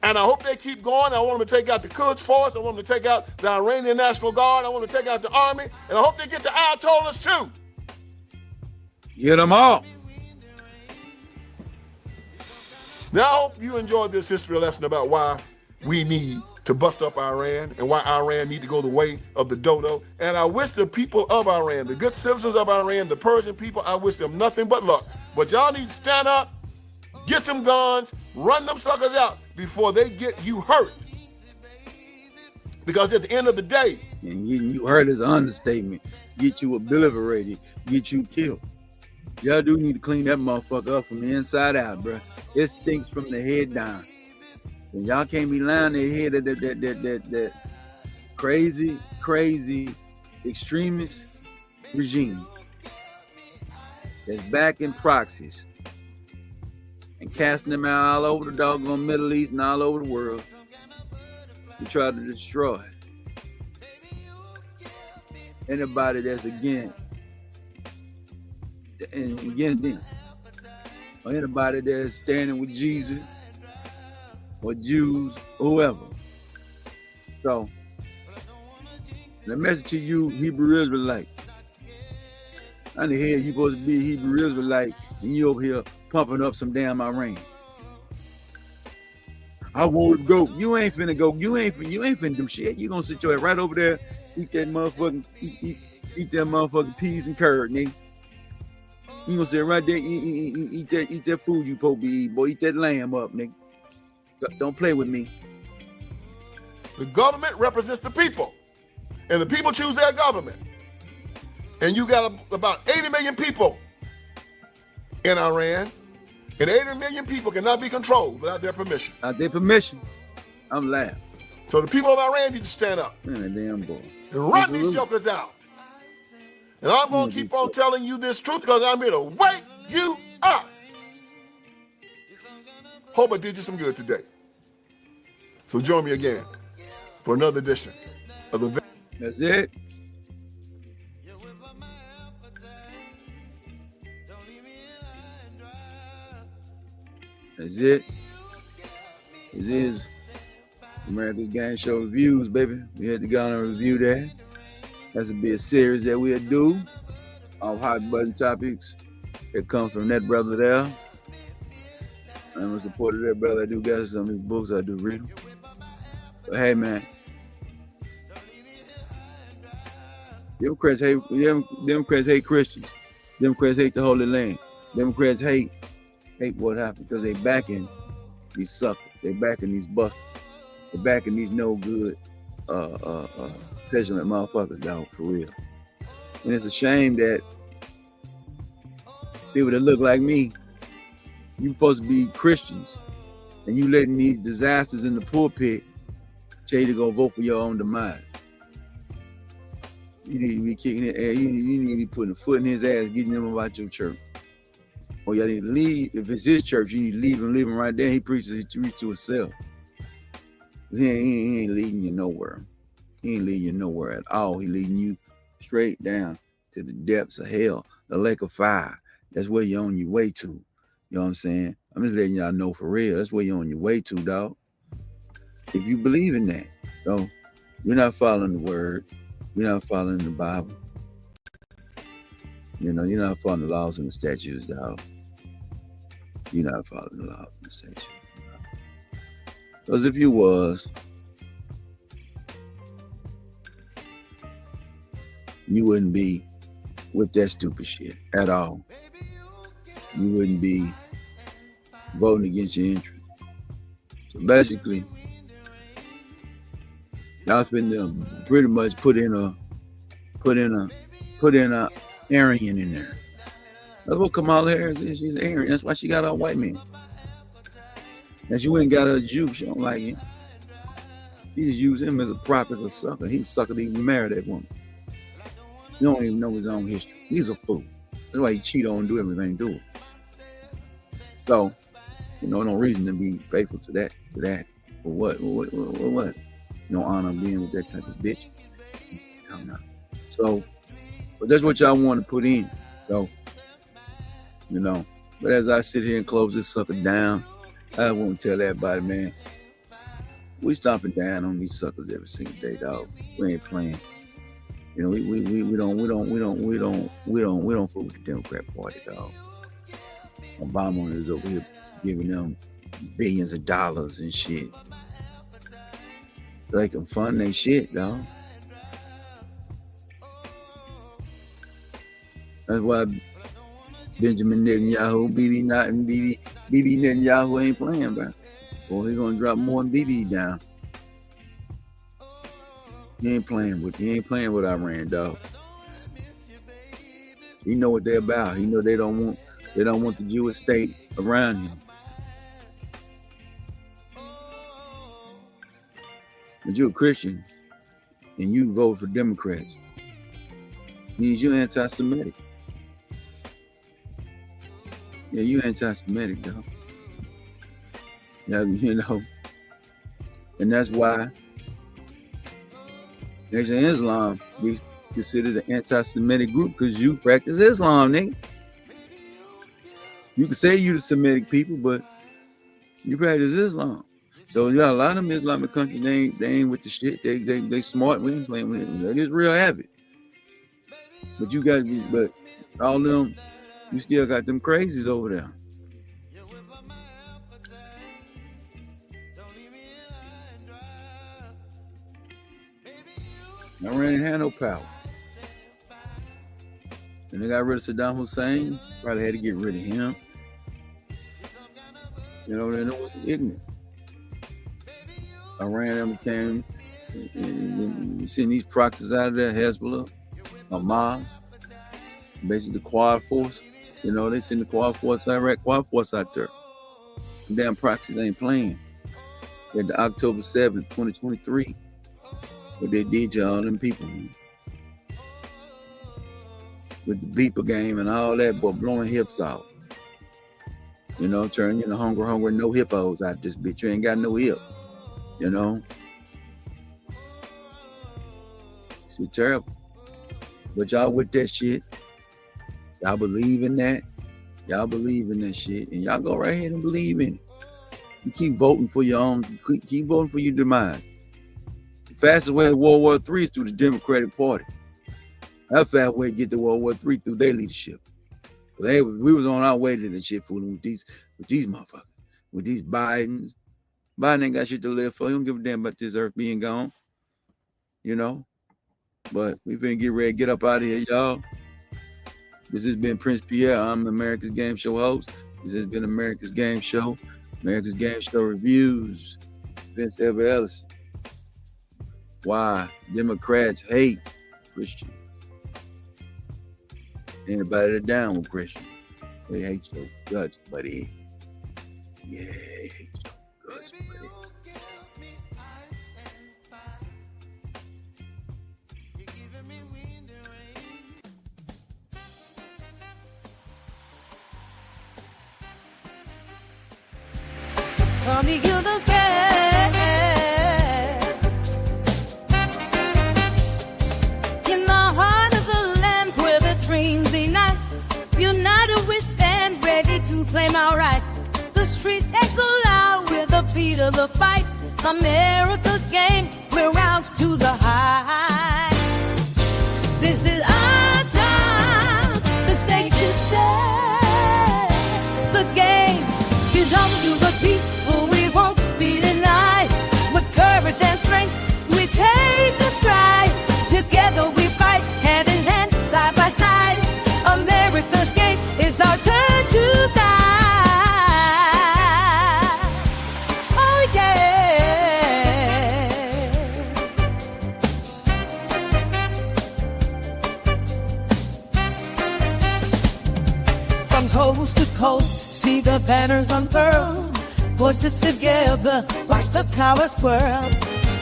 And I hope they keep going. I want them to take out the Quds Force. I want them to take out the Iranian National Guard. I want them to take out the army. And I hope they get the Ayatollahs too. Get them all. Now, I hope you enjoyed this history lesson about why we need to bust up Iran and why Iran need to go the way of the dodo. And I wish the people of Iran, the good citizens of Iran, the Persian people, I wish them nothing but luck. But y'all need to stand up, get some guns, run them suckers out before they get you hurt. Because at the end of the day, and you hurt is an understatement. Get you obliterated, get you killed. Y'all do need to clean that motherfucker up from the inside out, bro. It stinks from the head down. And y'all can't be lying their head at that crazy extremist regime that's backing proxies and casting them out all over the doggone Middle East and all over the world to try to destroy anybody that's against them, or anybody that's standing with Jesus or Jews or whoever. So the message to you, Hebrew Israelite, how the hell you supposed to be a Hebrew Israelite and you over here pumping up some damn Iran? I want to go. You ain't finna go. You ain't finna do shit. You gonna sit your ass right over there, eat that motherfucking peas and curd, nigga. You gonna sit right there, eat that food you supposed to be eating, boy. Eat that lamb up, nigga. Don't play with me. the government represents the people, and the people choose their government. And you got about 80 million people in Iran, and 80 million people cannot be controlled without their permission. Without their permission, I'm laughing. So the people of Iran need to stand up Man, damn boy. and run these jokers out. And I'm going to keep on telling you this truth because I'm here to wake you up. Hope I did you some good today. So join me again for another edition of the... That's it. That's it. This is America's Game Show Reviews, baby. We had to go on and review that. That's to be a series that we'll do of hot button topics that come from that brother there. I'm a supporter of that brother. I do got some of his books. I do read them. But hey, man. Democrats hate Christians. Democrats hate the Holy Land. Democrats hate what happened because they backing these suckers. They backing these busters. They backing these no good petulant motherfuckers, dog, for real. And it's a shame that people that look like me, you supposed to be Christians, and you letting these disasters in the pulpit tell you to go vote for your own demise. You need to be kicking it ass. You need to be putting a foot in his ass, getting him about your church. Or y'all need to leave. If it's his church, you need to leave him right there. He preaches to himself. He ain't leading you nowhere. He ain't leading you nowhere at all. He leading you straight down to the depths of hell, the lake of fire. That's where you're on your way to. You know what I'm saying? I'm just letting y'all know for real. That's where you're on your way to, dog. If you believe in that. So you're not following the word. You're not following the Bible. You know, you're not following the laws and the statutes, dog. You're not following the laws and the statutes. Because if you was, you wouldn't be with that stupid shit at all. You wouldn't be voting against your interest. So basically, y'all been pretty much put in a Aryan in there. That's what Kamala Harris is. She's Aryan. That's why she got all white men. And she went and got her a Jew. She don't like him. She just used him as a prop, as a sucker. He's a sucker to even marry that woman. He don't even know his own history. He's a fool. That's why he cheat on and do everything to her. So, no reason to be faithful to that. For what? No honor being with that type of bitch. So, but that's what y'all want to put in. So, but as I sit here and close this sucker down, I want to tell everybody, man, we stomping down on these suckers every single day, dog. We ain't playing. We don't fool with the Democrat Party, dog. Obama is over here giving them billions of dollars and shit. So they can fund their shit, dog. That's why Benjamin Netanyahu, Bibi Netanyahu ain't playing, bro. Boy, he gonna drop more than Bibi down. He ain't playing with Iran, dog. He know what they're about. He know they don't want the Jewish state around him. But you're a Christian and you vote for Democrats, means you're anti-Semitic. Yeah, you anti-Semitic, dog. Yeah, and that's why Nation of Islam is considered an anti-Semitic group, because you practice Islam, nigga. You can say you the Semitic people, but you practice Islam. So yeah, a lot of them Islamic countries, they ain't with the shit. They smart. We ain't playing with it. They just real happy. But but all of them, you still got them crazies over there. Iran ain't had no power. And they got rid of Saddam Hussein. Probably had to get rid of him. They was ignorant. Iran came and sending these proxies out of there, Hezbollah, Hamas, basically the Quad Force. They send the Quad Force Iraq, Quad Force out there. The damn proxies ain't playing. At the October 7th, 2023. What they did to all them people, man. With the beeper game and all that, but blowing hips out. Turning hungry, no hippos out this bitch. You ain't got no hip. It's terrible. But y'all with that shit. Y'all believe in that. Y'all believe in that shit. And y'all go right ahead and believe in it. You keep voting for your own, keep voting for your demise. The fastest way to World War III is through the Democratic Party. That fast way to get to World War III through their leadership. We was on our way to the shit fooling with these motherfuckers. With these Bidens. Biden ain't got shit to live for. He don't give a damn about this earth being gone. But we finna get ready to get up out of here, y'all. This has been Prince Pierre. I'm America's Game Show host. This has been America's Game Show. America's Game Show Reviews. Vince Ever Ellis. Why Democrats hate Christian. Anybody that down with Christian, they hate your guts, buddy. Yeah, they hate your guts, buddy. Come me give the fair. In the heart of the land where the dreams unite, united we stand ready to claim our right. The streets echo loud with the beat of the fight. America's game, we're roused to the high. This is our time, the stage is set. The game belongs to the people, we won't be denied. just right. Together we fight, hand in hand, side by side. America's game, it's our turn to guide. Oh yeah. From coast to coast, see the banners unfurled. Voices together, watch the power swirl.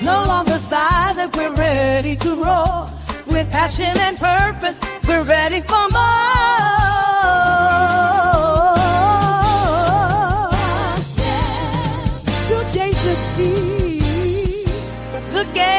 No longer silent, we're ready to roar. With passion and purpose, we're ready for more. You chase the sea, the game.